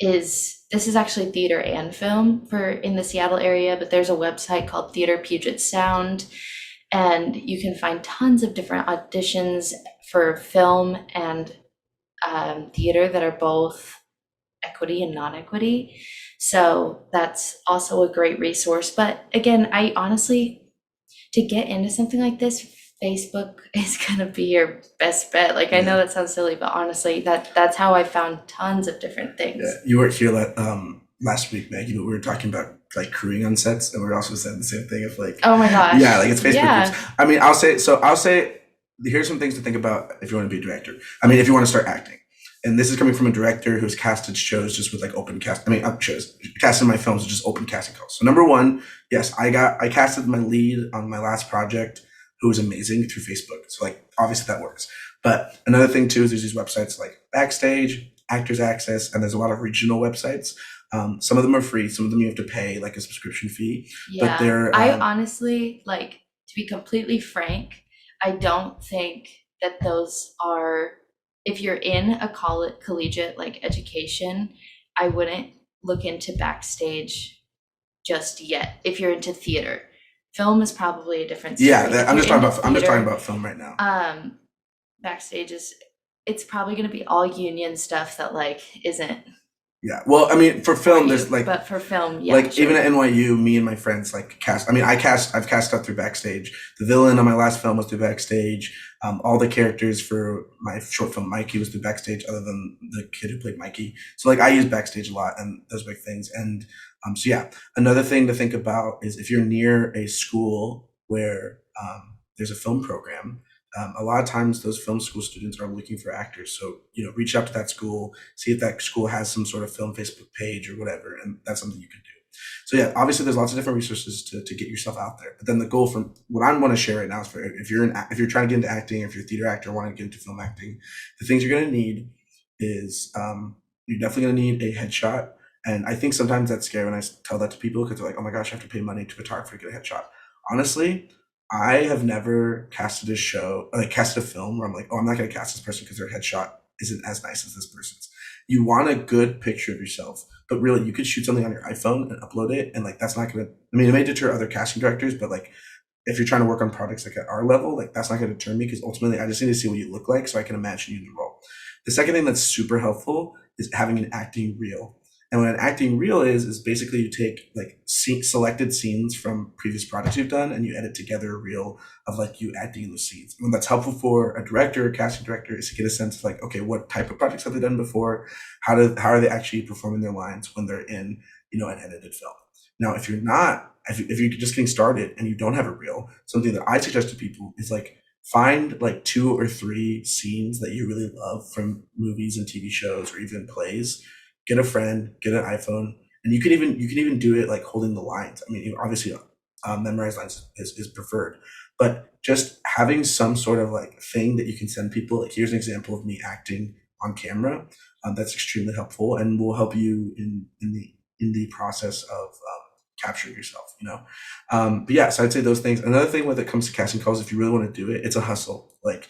Speaker 1: this is actually theater and film in the Seattle area, but there's a website called Theater Puget Sound, and you can find tons of different auditions for film and theater that are both equity and non-equity. So that's also a great resource. But again, I honestly, to get into something like this, Facebook is gonna be your best bet. Like I know that sounds silly, but honestly, that's how I found tons of different things.
Speaker 3: Yeah. You weren't here last week, Maggie, but we were talking about like crewing on sets, and we were also saying the same thing of like,
Speaker 1: Oh my gosh.
Speaker 3: yeah, like it's Facebook
Speaker 1: Yeah.
Speaker 3: groups. I mean, I'll say here's some things to think about if you want to be a director. I mean, if you want to start acting. And this is coming from a director who's casted shows just with like open cast. I mean, shows casted my films with just open casting calls. So number one, yes, I casted my lead on my last project, who was amazing through Facebook. So like obviously that works. But another thing too is there's these websites like Backstage, Actors Access, and there's a lot of regional websites. Some of them are free. Some of them you have to pay like a subscription fee.
Speaker 1: Yeah.
Speaker 3: But they're
Speaker 1: I honestly, like, to be completely frank, I don't think that those are, if you're in a collegiate like education, I wouldn't look into Backstage just yet. If you're into theater, film is probably a different story.
Speaker 3: I'm just talking about film right now.
Speaker 1: Backstage it's probably going to be all union stuff that like isn't.
Speaker 3: Yeah, well, I mean, for film, there's like,
Speaker 1: but for film, yeah,
Speaker 3: like
Speaker 1: sure.
Speaker 3: even at NYU, me and my friends like cast. I mean, I've cast stuff through Backstage. The villain on my last film was through Backstage. All the characters for my short film Mikey was through Backstage, other than the kid who played Mikey. So like, I use Backstage a lot, and those big things. And so yeah, another thing to think about is if you're near a school where there's a film program. A lot of times those film school students are looking for actors. So, reach out to that school, see if that school has some sort of film Facebook page or whatever. And that's something you can do. So yeah, obviously there's lots of different resources to get yourself out there. But then the goal from what I want to share right now is for if you're trying to get into acting, if you're a theater actor wanting to get into film acting, the things you're going to need is you're definitely going to need a headshot. And I think sometimes that's scary when I tell that to people because they're like, oh my gosh, I have to pay money to a photographer to get a headshot. Honestly, I have never casted a film where I'm like, oh, I'm not going to cast this person because their headshot isn't as nice as this person's. You want a good picture of yourself, but really you could shoot something on your iPhone and upload it. And like, that's not going to, I mean, it may deter other casting directors, but like, if you're trying to work on projects like at our level, like that's not going to deter me because ultimately I just need to see what you look like so I can imagine you in the role. The second thing that's super helpful is having an acting reel. And what an acting reel is basically you take like selected scenes from previous projects you've done and you edit together a reel of like you acting in those scenes. And that's helpful for a director, a casting director, is to get a sense of like, okay, what type of projects have they done before? How are they actually performing their lines when they're in, an edited film? Now, if you're just getting started and you don't have a reel, something that I suggest to people is like find like 2 or 3 scenes that you really love from movies and TV shows or even plays. Get a friend, get an iPhone, and you can even do it like holding the lines. I mean, obviously, memorized lines is preferred, but just having some sort of like thing that you can send people. Like, here's an example of me acting on camera. That's extremely helpful and will help you in the process of capturing yourself. But yeah, so I'd say those things. Another thing when it comes to casting calls, if you really want to do it, it's a hustle. Like,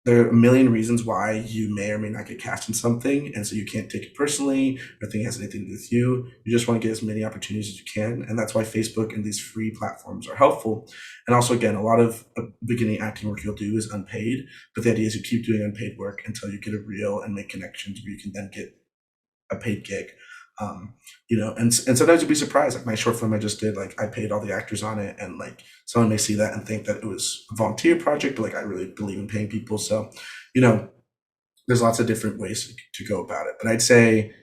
Speaker 3: there are a million reasons why you may or may not get cast in something, and so you can't take it personally. Nothing has anything to do with you. You just want to get as many opportunities as you can, and that's why Facebook and these free platforms are helpful. And also, again, a lot of beginning acting work you'll do is unpaid, but the idea is you keep doing unpaid work until you get a reel and make connections where you can then get a paid gig. And sometimes you'll be surprised. Like my short film I just did, like I paid all the actors on it, and like someone may see that and think that it was a volunteer project, but like I really believe in paying people. So, there's lots of different ways to go about it. But I'd say,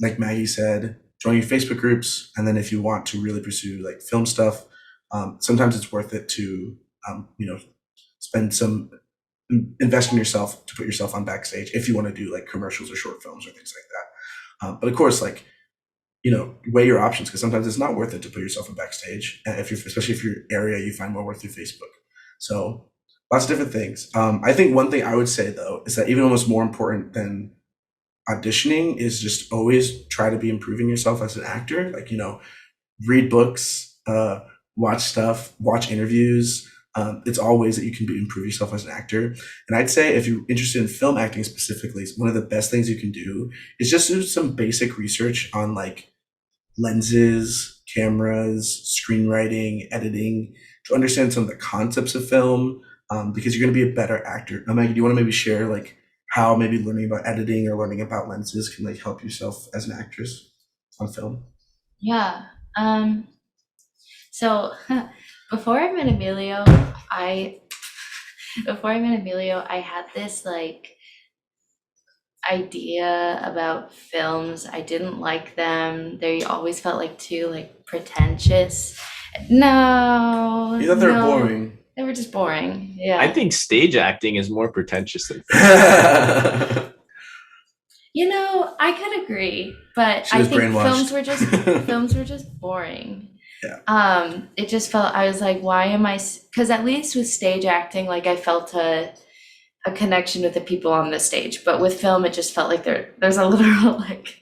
Speaker 3: like Maggie said, join your Facebook groups, and then if you want to really pursue like film stuff, sometimes it's worth it to spend some invest in yourself to put yourself on Backstage if you want to do like commercials or short films or things like that. But of course, like, weigh your options because sometimes it's not worth it to put yourself in Backstage, especially if your area you find more worth through Facebook. So lots of different things. I think one thing I would say though is that even almost more important than auditioning is just always try to be improving yourself as an actor. Like, read books, watch stuff, watch interviews. It's all ways that you can improve yourself as an actor. And I'd say if you're interested in film acting specifically, one of the best things you can do is just do some basic research on like lenses, cameras, screenwriting, editing, to understand some of the concepts of film, because you're going to be a better actor. Now, Maggie, do you want to maybe share like how maybe learning about editing or learning about lenses can like help yourself as an actress on film?
Speaker 1: Yeah. So before I met Emilio, I had this like idea about films. I didn't like them. They always felt like too like pretentious. No,
Speaker 3: You thought they were
Speaker 1: no,
Speaker 3: boring.
Speaker 1: they were just boring. Yeah.
Speaker 2: I think stage acting is more pretentious than film.
Speaker 1: You know, I could agree, but
Speaker 3: She
Speaker 1: I
Speaker 3: was
Speaker 1: think
Speaker 3: brainwashed.
Speaker 1: films were just boring.
Speaker 3: Yeah.
Speaker 1: It just felt I was like, why am I? Because at least with stage acting, like I felt a connection with the people on the stage, but with film, it just felt like there's a literal like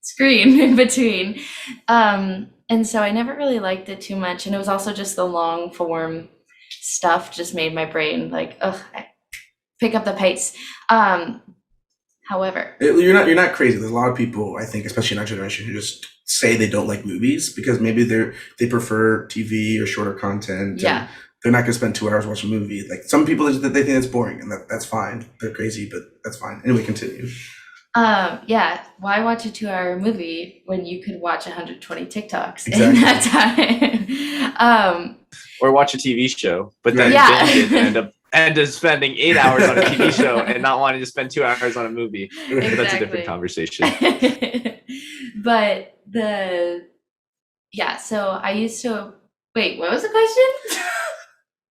Speaker 1: screen in between. And so I never really liked it too much, and it was also just the long form stuff just made my brain like, ugh, pick up the pace. Um, However,
Speaker 3: You're not crazy. There's a lot of people, I think, especially in our generation, who just say they don't like movies because maybe they prefer TV or shorter content, and
Speaker 1: yeah.
Speaker 3: they're not gonna spend 2 hours watching a movie. Like some people, they think it's boring, and that's fine. They're crazy, but that's fine. Anyway, continue.
Speaker 1: Yeah, why watch a 2-hour movie when you could watch 120 TikToks in
Speaker 3: Exactly.
Speaker 1: that time?
Speaker 2: Or watch a TV show, but then
Speaker 1: Yeah.
Speaker 2: binge it and end up spending 8 hours on a TV show and not wanting to spend 2 hours on a movie. But that's a different
Speaker 1: Exactly.
Speaker 2: conversation.
Speaker 1: But so I used to, wait, what was the question?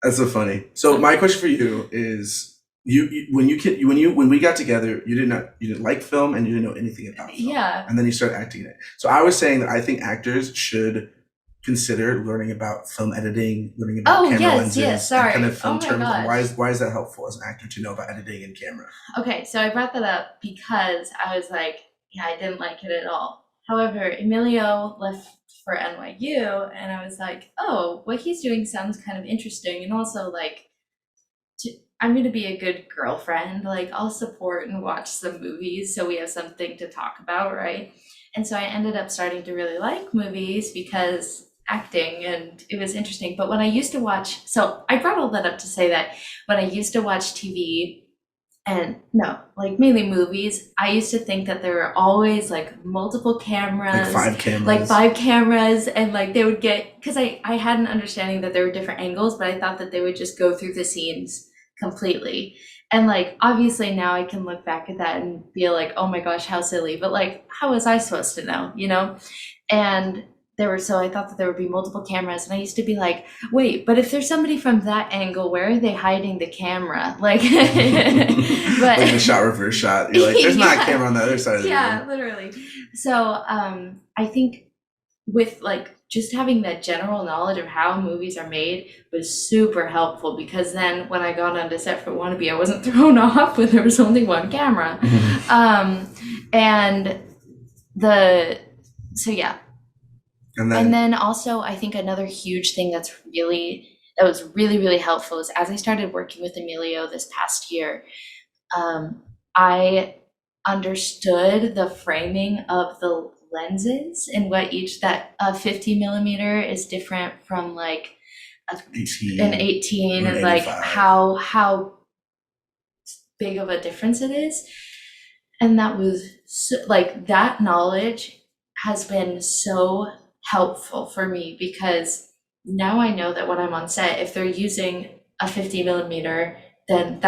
Speaker 3: That's so funny. So my question for you is, when we got together, you didn't like film and you didn't know anything about film.
Speaker 1: Yeah.
Speaker 3: And then you started acting in it. So I was saying that I think actors should consider learning about film editing, learning about camera lenses,
Speaker 1: sorry.
Speaker 3: and kind of film
Speaker 1: Oh my
Speaker 3: terms.
Speaker 1: gosh.
Speaker 3: Why is that helpful as an actor to know about editing and camera?
Speaker 1: Okay, so I brought that up because I was like, yeah, I didn't like it at all. However, Emilio left for NYU, and I was like, oh, what he's doing sounds kind of interesting, and also like, I'm gonna be a good girlfriend. Like, I'll support and watch some movies so we have something to talk about, right? And so I ended up starting to really like movies because acting, and it was interesting. But when I used to watch, so I brought all that up to say that when I used to watch TV, and no, like mainly movies, I used to think that there were always like multiple cameras,
Speaker 3: Like 5 cameras,
Speaker 1: and like they would get, because I had an understanding that there were different angles, but I thought that they would just go through the scenes completely. And like obviously now I can look back at that and be like, oh my gosh, how silly. But like, how was I supposed to know, you know? And so I thought that there would be multiple cameras, and I used to be like, wait, but if there's somebody from that angle, where are they hiding the camera? Like, but
Speaker 3: like the shot reverse shot. You're like, there's not a
Speaker 1: Yeah.
Speaker 3: camera on the other side of the
Speaker 1: Yeah,
Speaker 3: room.
Speaker 1: literally. So I think with like just having that general knowledge of how movies are made was super helpful, because then when I got onto set for Wannabe, I wasn't thrown off when there was only one camera. And so yeah. And then also I think another huge thing that was really, really helpful is as I started working with Emilio this past year, I understood the framing of the lenses and what that 50 millimeter is different from like an 18, and like
Speaker 3: 85.
Speaker 1: how big of a difference it is. And that was like that knowledge has been so helpful for me, because now I know that when I'm on set, if they're using a 50 millimeter, then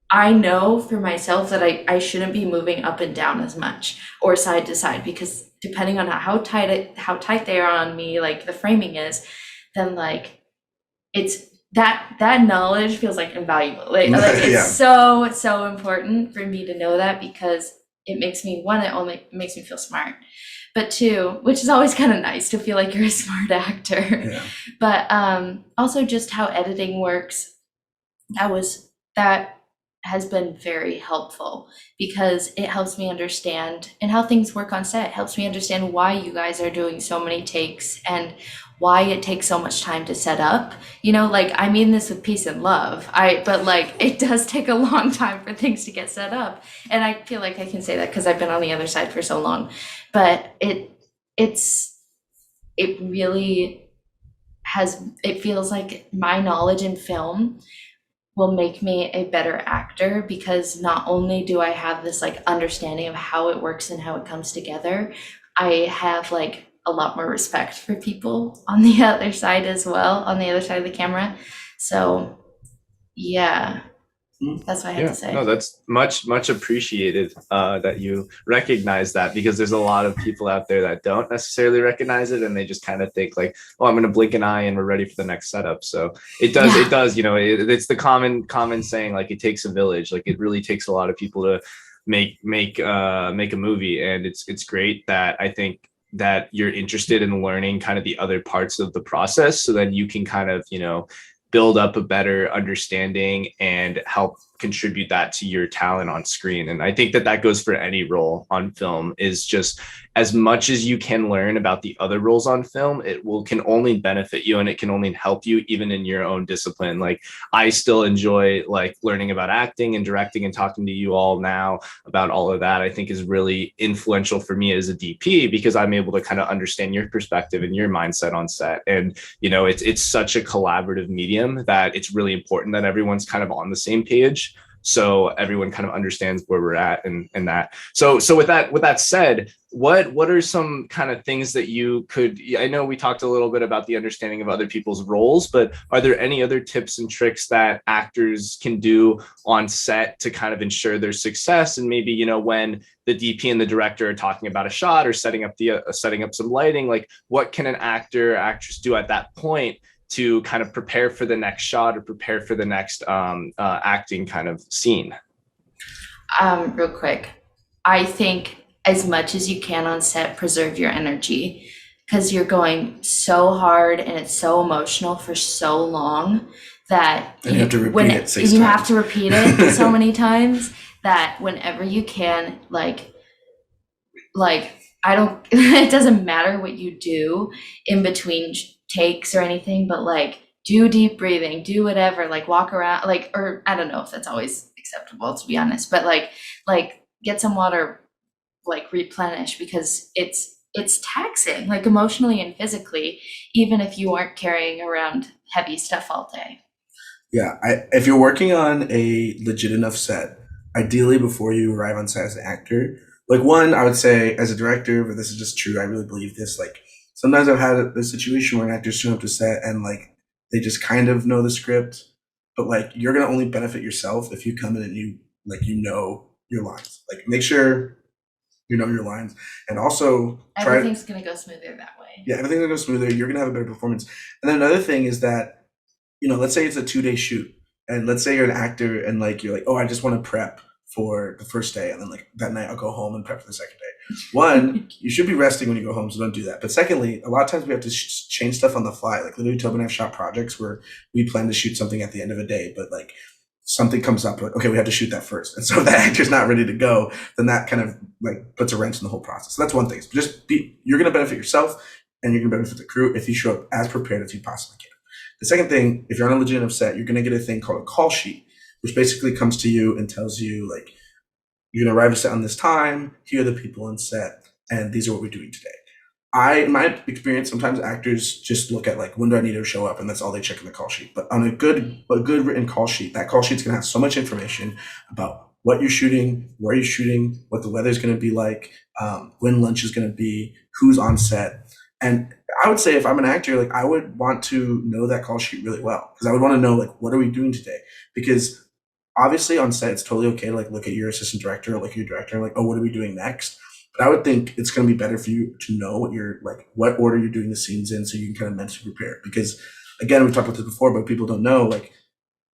Speaker 1: I know for myself that I shouldn't be moving up and down as much or side to side, because depending on how tight they are on me, like the framing is, then like it's that knowledge feels like invaluable. Like it's so important for me to know that, because it makes me, one, it only makes me feel smart, but two, which is always kind of nice to feel like you're a smart actor.
Speaker 3: Yeah.
Speaker 1: But also just how editing works, that has been very helpful, because it helps me understand, and how things work on set helps me understand why you guys are doing so many takes and why it takes so much time to set up. You know, like I mean this with peace and love. But like it does take a long time for things to get set up. And I feel like I can say that because I've been on the other side for so long. But it really it feels like my knowledge in film will make me a better actor, because not only do I have this like understanding of how it works and how it comes together, I have like a lot more respect for people on the other side as well, on the other side of the camera. So yeah, that's what I have to say.
Speaker 2: No, that's much appreciated that you recognize that, because there's a lot of people out there that don't necessarily recognize it, and they just kind of think like, oh, I'm going to blink an eye and we're ready for the next setup. So it does, you know, it's the common saying, like it takes a village. Like it really takes a lot of people to make a movie. And it's great that I think that you're interested in learning kind of the other parts of the process, so that you can kind of, build up a better understanding and help contribute that to your talent on screen. And I think that that goes for any role on film, is just as much as you can learn about the other roles on film, can only benefit you, and it can only help you even in your own discipline. Like, I still enjoy like learning about acting and directing, and talking to you all now about all of that, I think is really influential for me as a DP, because I'm able to kind of understand your perspective and your mindset on set. And it's such a collaborative medium that it's really important that everyone's kind of on the same page, so everyone kind of understands where we're at, and that. So with that said, what are some kind of things that you could, I know we talked a little bit about the understanding of other people's roles, but are there any other tips and tricks that actors can do on set to kind of ensure their success? And maybe, when the DP and the director are talking about a shot or setting up some lighting, like what can an actor or actress do at that point to kind of prepare for the next shot or prepare for the next acting kind of scene?
Speaker 1: Real quick, I think as much as you can on set, preserve your energy, because you're going so hard and it's so emotional for so long that
Speaker 3: And you have to repeat it 6
Speaker 1: you
Speaker 3: times.
Speaker 1: have to repeat it so many times that whenever you can, like I don't, it doesn't matter what you do in between takes or anything, but like do deep breathing, do whatever, like walk around, like, or I don't know if that's always acceptable, to be honest, but like get some water, like replenish, because it's taxing, like emotionally and physically, even if you aren't carrying around heavy stuff all day.
Speaker 3: Yeah, if you're working on a legit enough set, ideally before you arrive on set as an actor, like one, I would say as a director, but this is just true, I really believe this, like sometimes I've had a situation where an actor's shown up to set and like they just kind of know the script, but like you're gonna only benefit yourself if you come in and you know your lines. Like make sure you know your lines, and also
Speaker 1: Everything's gonna go smoother that way.
Speaker 3: Yeah, everything's gonna go smoother. You're gonna have a better performance. And then another thing is that, let's say it's a 2-day shoot, and let's say you're an actor and like you're like, oh, I just want to prep for the first day, and then like that night I'll go home and prep for the second day. One, you should be resting when you go home, so don't do that. But secondly, a lot of times we have to change stuff on the fly. Like literally, Toby and I have shot projects where we plan to shoot something at the end of a day, but like something comes up, like, okay, we have to shoot that first. And so if that actor's not ready to go, then that kind of like puts a wrench in the whole process. So that's one thing. So you're going to benefit yourself and you're going to benefit the crew if you show up as prepared as you possibly can. The second thing, if you're on a legit enough set, you're going to get a thing called a call sheet, which basically comes to you and tells you like, you're going to arrive at set on this time, here are the people on set, and these are what we're doing today. In my experience, sometimes actors just look at like, when do I need to show up? And that's all they check in the call sheet. But on a good written call sheet, that call sheet's gonna have so much information about what you're shooting, where you're shooting, what the weather's gonna be like, when lunch is gonna be, who's on set. And I would say if I'm an actor, like I would want to know that call sheet really well, because I would want to know like, what are we doing today? Because obviously on set, it's totally okay to like look at your assistant director or like your director and like, oh, what are we doing next? But I would think it's going to be better for you to know what order you're doing the scenes in, so you can kind of mentally prepare. Because again, we've talked about this before, but people don't know, like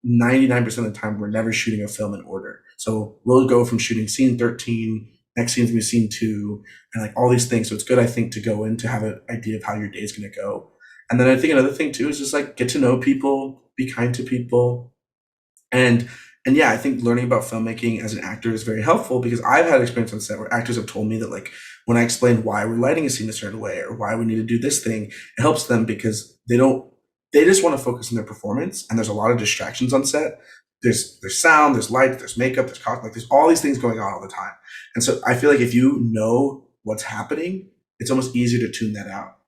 Speaker 3: 99% of the time, we're never shooting a film in order. So we'll go from shooting scene 13, next scene's gonna be scene 2, and like all these things. So it's good, I think, to go in to have an idea of how your day is going to go. And then I think another thing too is just like get to know people, be kind to people, and yeah, I think learning about filmmaking as an actor is very helpful, because I've had experience on set where actors have told me that like when I explain why we're lighting a scene a certain way or why we need to do this thing, it helps them, because they just want to focus on their performance, and there's a lot of distractions on set. There's sound, there's light, there's makeup, there's costume, like there's all these things going on all the time. And so I feel like if you know what's happening, it's almost easier to tune that out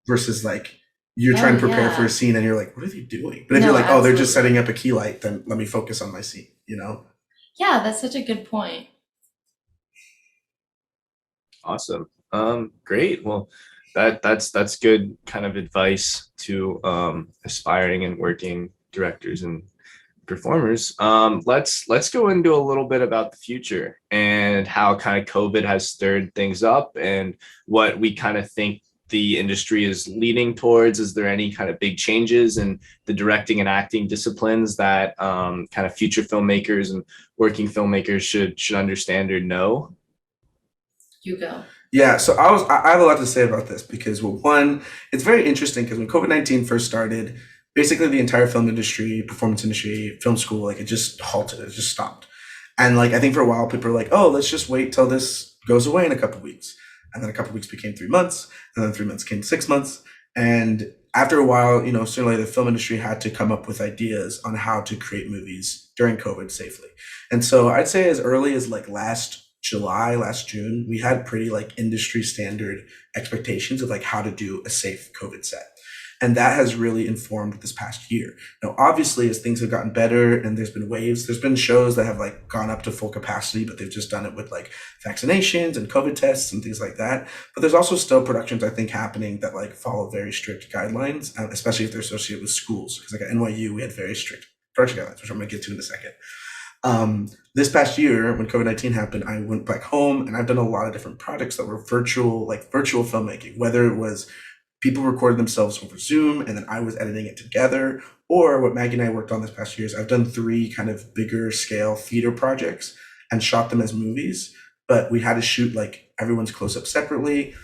Speaker 3: versus like you're trying to prepare for a scene and you're like, what are they doing? But if you're like, oh, they're just setting up a key light, then let me focus on my scene,
Speaker 1: Yeah, that's such a good point.
Speaker 2: Awesome. Great. Well, that's good kind of advice to aspiring and working directors and performers. Let's go into a little bit about the future and how kind of COVID has stirred things up and what we kind of think the industry is leaning towards? Is there any kind of big changes in the directing and acting disciplines that kind of future filmmakers and working filmmakers should understand or know?
Speaker 1: You go.
Speaker 3: Yeah, so I have a lot to say about this because, well, one, it's very interesting because when COVID-19 first started, basically the entire film industry, performance industry, film school, like it just halted, it just stopped. And like I think for a while people were like, oh, let's just wait till this goes away in a couple of weeks. And then a couple of weeks became 3 months, and then 3 months came 6 months. And after a while, certainly the film industry had to come up with ideas on how to create movies during COVID safely. And so I'd say as early as like last July, last June, we had pretty like industry standard expectations of like how to do a safe COVID set. And that has really informed this past year. Now, obviously, as things have gotten better and there's been waves, there's been shows that have like gone up to full capacity, but they've just done it with like vaccinations and COVID tests and things like that. But there's also still productions, I think, happening that like follow very strict guidelines, especially if they're associated with schools. Because like at NYU, we had very strict production guidelines, which I'm going to get to in a second. This past year, when COVID-19 happened, I went back home and I've done a lot of different projects that were virtual filmmaking, whether it was people recorded themselves over Zoom and then I was editing it together, or what Maggie and I worked on this past year is I've done 3 kind of bigger scale theater projects and shot them as movies, but we had to shoot like everyone's close up separately.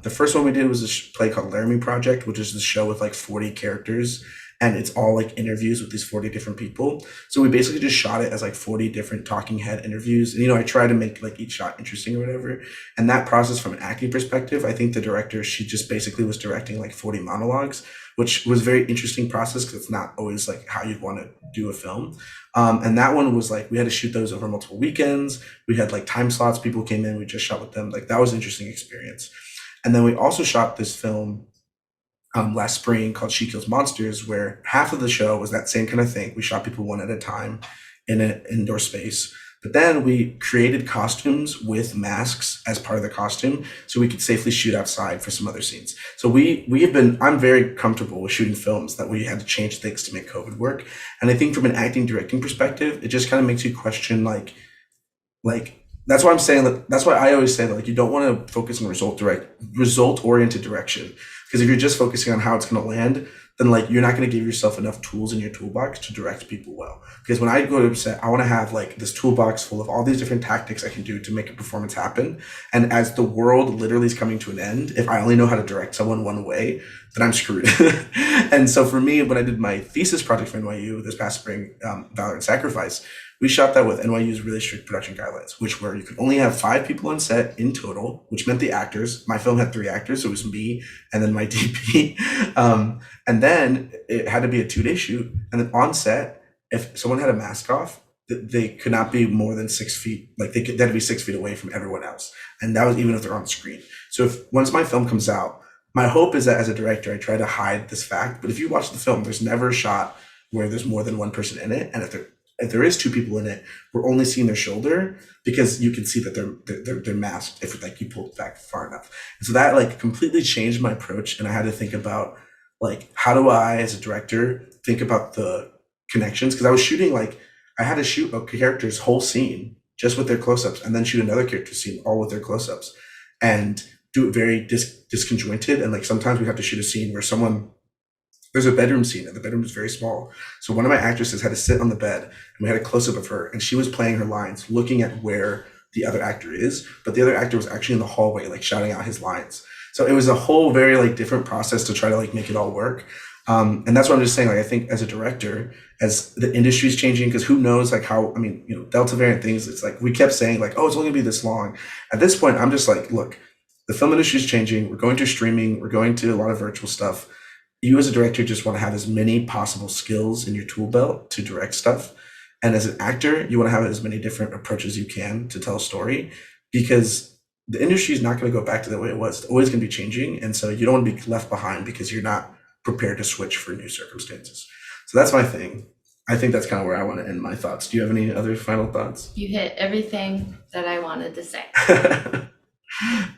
Speaker 3: The first one we did was a play called Laramie Project, which is the show with like 40 characters. And it's all like interviews with these 40 different people. So we basically just shot it as like 40 different talking head interviews. And, I try to make like each shot interesting or whatever. And that process from an acting perspective, I think the director, she just basically was directing like 40 monologues, which was a very interesting process because it's not always like how you'd want to do a film. And that one was like, we had to shoot those over multiple weekends. We had like time slots, people came in, we just shot with them. Like that was an interesting experience. And then we also shot this film last spring called She Kills Monsters, where half of the show was that same kind of thing. We shot people one at a time in an indoor space. But then we created costumes with masks as part of the costume so we could safely shoot outside for some other scenes. So I'm very comfortable with shooting films that we had to change things to make COVID work. And I think from an acting directing perspective, it just kind of makes you question like that's why I'm saying that that's why I always say that like you don't want to focus on result oriented direction. Because if you're just focusing on how it's going to land, then like you're not going to give yourself enough tools in your toolbox to direct people well. Because when I go to set, I want to have like this toolbox full of all these different tactics I can do to make a performance happen. And as the world literally is coming to an end, if I only know how to direct someone one way, then I'm screwed. And so for me, when I did my thesis project for NYU this past spring, Valor and Sacrifice, we shot that with NYU's really strict production guidelines, which were you could only have 5 people on set in total, which meant the actors. My film had 3 actors, so it was me and then my DP. And then it had to be a 2-day shoot. And then on set, if someone had a mask off, they could not be more than 6 feet. Like they had to be 6 feet away from everyone else. And that was even if they're on screen. So once my film comes out, my hope is that as a director, I try to hide this fact. But if you watch the film, there's never a shot where there's more than one person in it. And if there is 2 people in it, we're only seeing their shoulder because you can see that they're masked if like you pull it back far enough. And so that like completely changed my approach, and I had to think about like how do I as a director think about the connections, because I was shooting like I had to shoot a character's whole scene just with their close-ups and then shoot another character's scene all with their close-ups and do it very disconjointed. And like sometimes we have to shoot a scene where there's a bedroom scene and the bedroom is very small. So one of my actresses had to sit on the bed and we had a close-up of her and she was playing her lines, looking at where the other actor is, but the other actor was actually in the hallway, like shouting out his lines. So it was a whole very like different process to try to like make it all work. And that's what I'm just saying. Like, I think as a director, as the industry is changing, because who knows like how, I mean, Delta variant things, it's like, we kept saying like, oh, it's only gonna be this long. At this point, I'm just like, look, the film industry is changing. We're going to streaming. We're going to a lot of virtual stuff. You as a director just want to have as many possible skills in your tool belt to direct stuff. And as an actor, you want to have as many different approaches you can to tell a story, because the industry is not going to go back to the way it was. It's always going to be changing. And so you don't want to be left behind because you're not prepared to switch for new circumstances. So that's my thing. I think that's kind of where I want to end my thoughts. Do you have any other final thoughts?
Speaker 1: You hit everything that I wanted to say.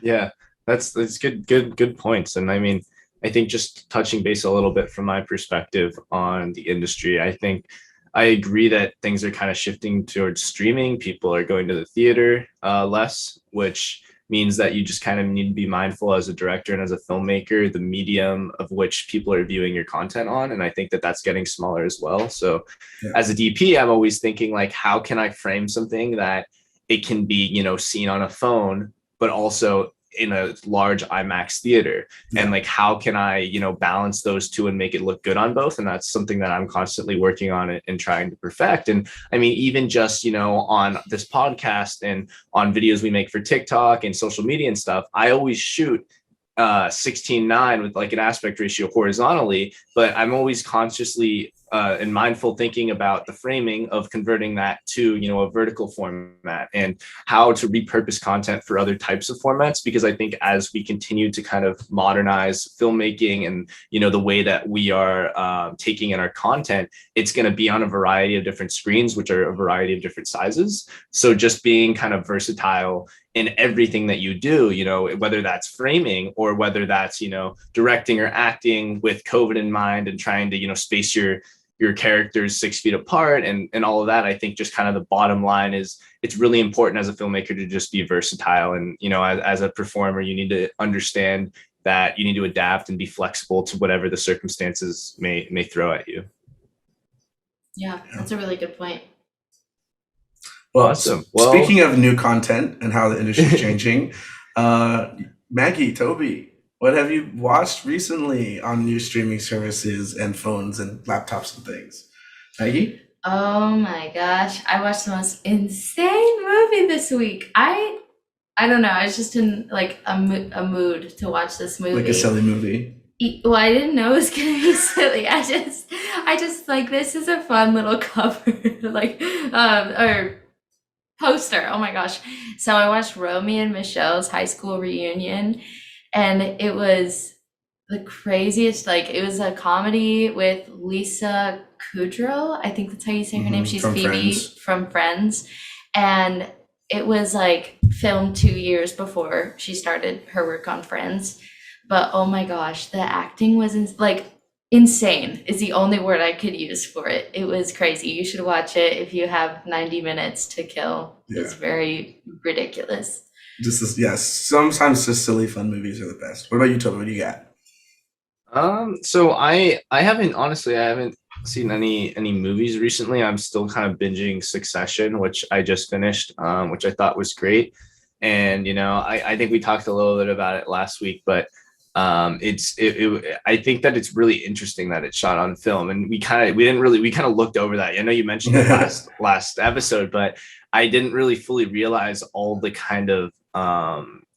Speaker 2: Yeah, that's good points. And I mean, I think just touching base a little bit from my perspective on the industry, I think I agree that things are kind of shifting towards streaming. People are going to the theater less, which means that you just kind of need to be mindful as a director and as a filmmaker, the medium of which people are viewing your content on. And I think that that's getting smaller as well. So
Speaker 3: Yeah.
Speaker 2: as a DP, I'm always thinking like, how can I frame something that it can be, seen on a phone, but also in a large IMAX theater.
Speaker 3: Yeah.
Speaker 2: And like, how can I, balance those two and make it look good on both? And that's something that I'm constantly working on it and trying to perfect. And I mean, even just, on this podcast and on videos we make for TikTok and social media and stuff, I always shoot 16:9 with like an aspect ratio horizontally, but I'm always consciously and mindful thinking about the framing of converting that to a vertical format and how to repurpose content for other types of formats, because I think as we continue to kind of modernize filmmaking and the way that we are taking in our content, it's going to be on a variety of different screens, which are a variety of different sizes. So just being kind of versatile in everything that you do, whether that's framing or whether that's, directing or acting with COVID in mind and trying to, space your characters 6 feet apart and all of that. I think just kind of the bottom line is it's really important as a filmmaker to just be versatile. And, as a performer, you need to understand that you need to adapt and be flexible to whatever the circumstances may throw at you.
Speaker 1: Yeah, that's a really good point.
Speaker 3: Well,
Speaker 2: Awesome. Well,
Speaker 3: speaking of new content and how the industry is changing, Maggie, Toby, what have you watched recently on new streaming services and phones and laptops and things? Maggie?
Speaker 1: Oh my gosh, I watched the most insane movie this week. I don't know, I was just in like a mood to watch this movie.
Speaker 3: Like a silly movie.
Speaker 1: Well, I didn't know it was gonna be silly. I just like, this is a fun little cover, like or poster. Oh my gosh. So I watched Romy and Michelle's high school reunion, and it was the craziest. Like, it was a comedy with Lisa Kudrow. I think that's how you say her name. She's
Speaker 3: From
Speaker 1: Phoebe
Speaker 3: Friends.
Speaker 1: from Friends. And it was like filmed 2 years before she started her work on Friends. But oh my gosh, the acting was insane is the only word I could use for it. It was crazy. You should watch it if you have 90 minutes to kill.
Speaker 3: Yeah.
Speaker 1: It's very ridiculous.
Speaker 3: Yes, sometimes just silly fun movies are the best. What about you, Toby? What do you got?
Speaker 2: So I haven't seen any movies recently. I'm still kind of binging Succession, which I just finished, which I thought was great. And I think we talked a little bit about it last week, but I think that it's really interesting that it's shot on film, and we kind of looked over that. I know you mentioned it last episode, but I didn't really fully realize all the kind of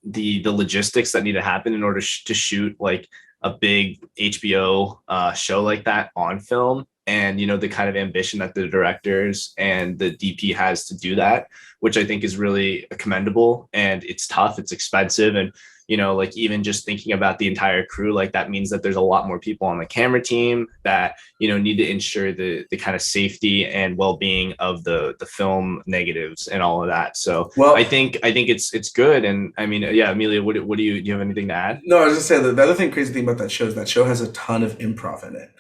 Speaker 2: the logistics that need to happen in order to shoot like a big HBO show like that on film, and the kind of ambition that the directors and the DP has to do that, which I think is really commendable. And it's tough, it's expensive, and like even just thinking about the entire crew, like that means that there's a lot more people on the camera team that need to ensure the kind of safety and well-being of the film negatives and all of that. So
Speaker 3: Well,
Speaker 2: I think it's good. And I mean, yeah, Emilio, what do you have anything to add?
Speaker 3: no, I was just saying that the other crazy thing about that show is that show has a ton of improv in it.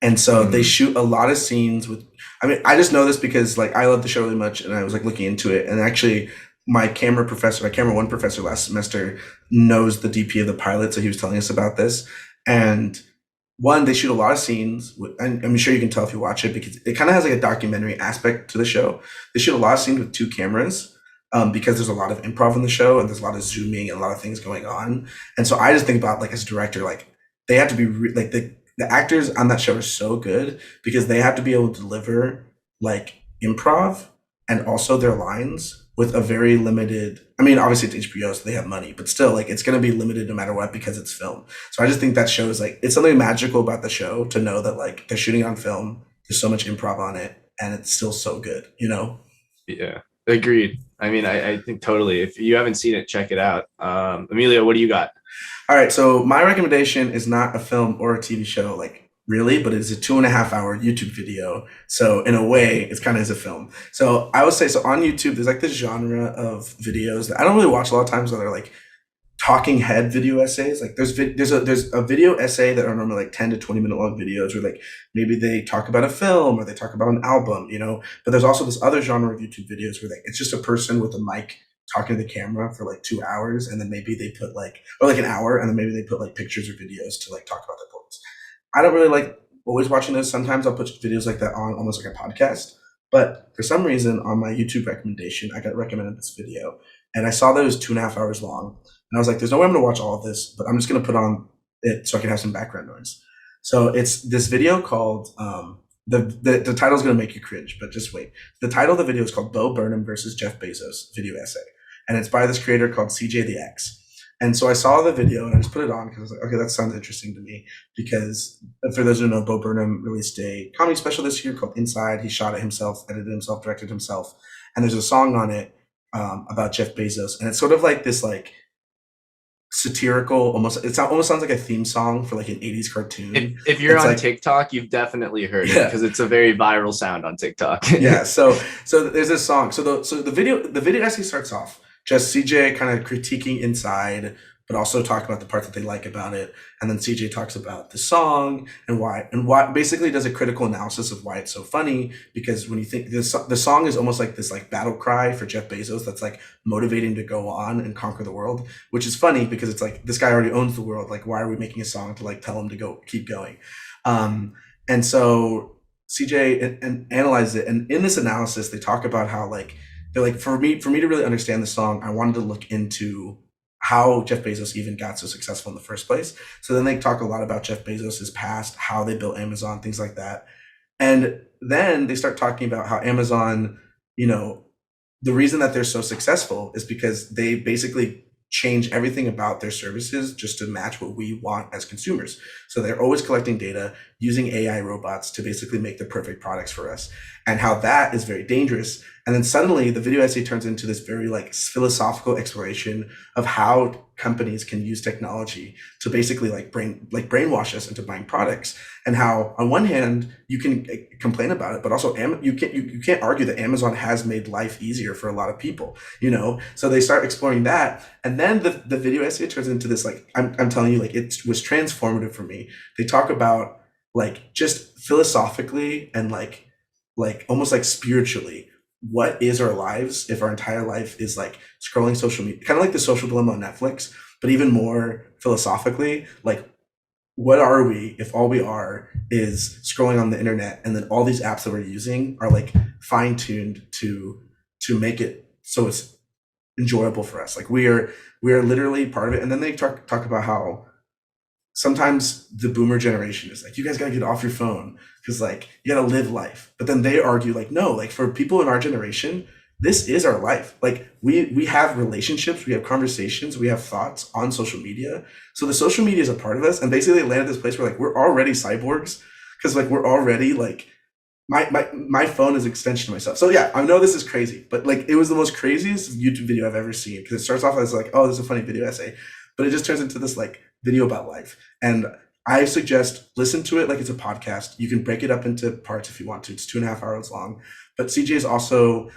Speaker 3: And so they shoot a lot of scenes with, I mean, I just know this because like I love the show really much, and I was like looking into it, and actually my camera one professor last semester knows the DP of the pilot, so he was telling us about this. And one, they shoot a lot of scenes, and I'm sure you can tell if you watch it because it kind of has like a documentary aspect to the show. They shoot a lot of scenes with 2 cameras because there's a lot of improv in the show, and there's a lot of zooming and a lot of things going on. And so I just think about like as a director, like they have to be like the actors on that show are so good because they have to be able to deliver like improv and also their lines with a very limited, I mean, obviously it's HBO, so they have money, but still like it's going to be limited no matter what because it's film. So I just think that show is like, it's something magical about the show to know that like they're shooting on film, there's so much improv on it, and it's still so good,
Speaker 2: Yeah, agreed. I mean, I think totally. If you haven't seen it, check it out. Emilio, what do you got?
Speaker 3: All right, so my recommendation is not a film or a TV show, like really, but it's a 2.5-hour YouTube video. So in a way, it's kind of as a film. So I would say, so on YouTube, there's like this genre of videos that I don't really watch a lot of times that are like talking head video essays. Like there's a video essay that are normally like 10 to 20 minute long videos where like maybe they talk about a film or they talk about an album, but there's also this other genre of YouTube videos where like it's just a person with a mic talking to the camera for like 2 hours, and then maybe they put like, or like an hour, and then maybe they put like pictures or videos to like talk about their points. I don't really like always watching those. Sometimes I'll put videos like that on almost like a podcast. But for some reason, on my YouTube recommendation, I got recommended this video, and I saw that it was 2.5 hours long, and I was like, "There's no way I'm going to watch all of this, but I'm just going to put on it so I can have some background noise." So it's this video called the title is going to make you cringe, but just wait. The title of the video is called "Bo Burnham versus Jeff Bezos" video essay, and it's by this creator called CJ the X. And so I saw the video and I just put it on because I was like, okay, that sounds interesting to me. Because for those who don't know, Bo Burnham released a comedy special this year called Inside. He shot it himself, edited himself, directed himself, and there's a song on it about Jeff Bezos, and it's sort of like this like satirical, almost almost sounds like a theme song for like an 80s cartoon.
Speaker 2: If you're
Speaker 3: It's
Speaker 2: on
Speaker 3: like,
Speaker 2: TikTok, you've definitely heard it
Speaker 3: Yeah.
Speaker 2: because it's a very viral sound on TikTok.
Speaker 3: yeah, so there's this song. So the video actually starts off just CJ kind of critiquing Inside, but also talking about the part that they like about it, and then CJ talks about the song and why basically does a critical analysis of why it's so funny. Because when you think the song is almost like this like battle cry for Jeff Bezos that's like motivating to go on and conquer the world, which is funny because it's like this guy already owns the world. Like, why are we making a song to like tell him to go keep going? And so CJ and analyzes it, and in this analysis they talk about how like they're like, for me to really understand the song, I wanted to look into how Jeff Bezos even got so successful in the first place. So then they talk a lot about Jeff Bezos' past, how they built Amazon, things like that. And then they start talking about how Amazon, the reason that they're so successful is because they basically change everything about their services just to match what we want as consumers. So they're always collecting data, using AI robots to basically make the perfect products for us, and how that is very dangerous. And then suddenly the video essay turns into this very like philosophical exploration of how companies can use technology to basically brainwash us into buying products, and how on one hand you can complain about it, but also you can't argue that Amazon has made life easier for a lot of people, So they start exploring that, and then the video essay turns into this like I'm telling you, like, it was transformative for me. They talk about like just philosophically and like almost like spiritually, what is our lives if our entire life is like scrolling social media, kind of like the Social Dilemma on Netflix, but even more philosophically, like, what are we if all we are is scrolling on the internet, and then all these apps that we're using are like fine-tuned to make it so it's enjoyable for us. Like, we are literally part of it. And then they talk about how sometimes the boomer generation is like, you guys got to get off your phone because like you got to live life. But then they argue like, no, like for people in our generation, this is our life. Like we have relationships, we have conversations, we have thoughts on social media. So the social media is a part of us. And basically they landed this place where like we're already cyborgs, because like we're already like, my phone is an extension of myself. So yeah, I know this is crazy, but like it was the most craziest YouTube video I've ever seen, because it starts off as like, oh, this is a funny video essay, but it just turns into this like video about life. And I suggest listen to it like it's a podcast. You can break it up into parts if you want to. It's 2.5 hours long. But CJ is also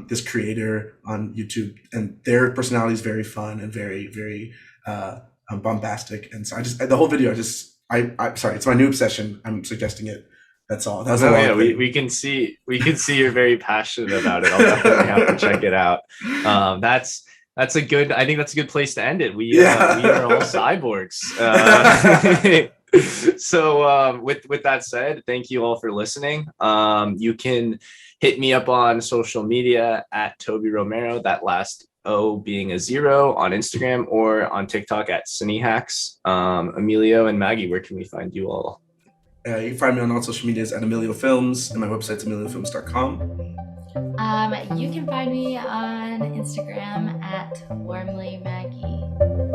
Speaker 3: this creator on YouTube, and their personality is very fun and very, very bombastic. And so the whole video, I'm sorry, it's my new obsession. I'm suggesting it. That's all. That's
Speaker 2: we can see you're very passionate about it. I'll definitely have to check it out. I think that's a good place to end it. We are all cyborgs. So with that said, thank you all for listening. You can hit me up on social media at Toby Romero, that last O being a 0, on Instagram, or on TikTok at CineHacks. Emilio and Maggie, where can we find you all?
Speaker 3: You can find me on all social medias at Emilio Films, and my website's emiliofilms.com.
Speaker 1: You can find me on Instagram at warmlymaggie.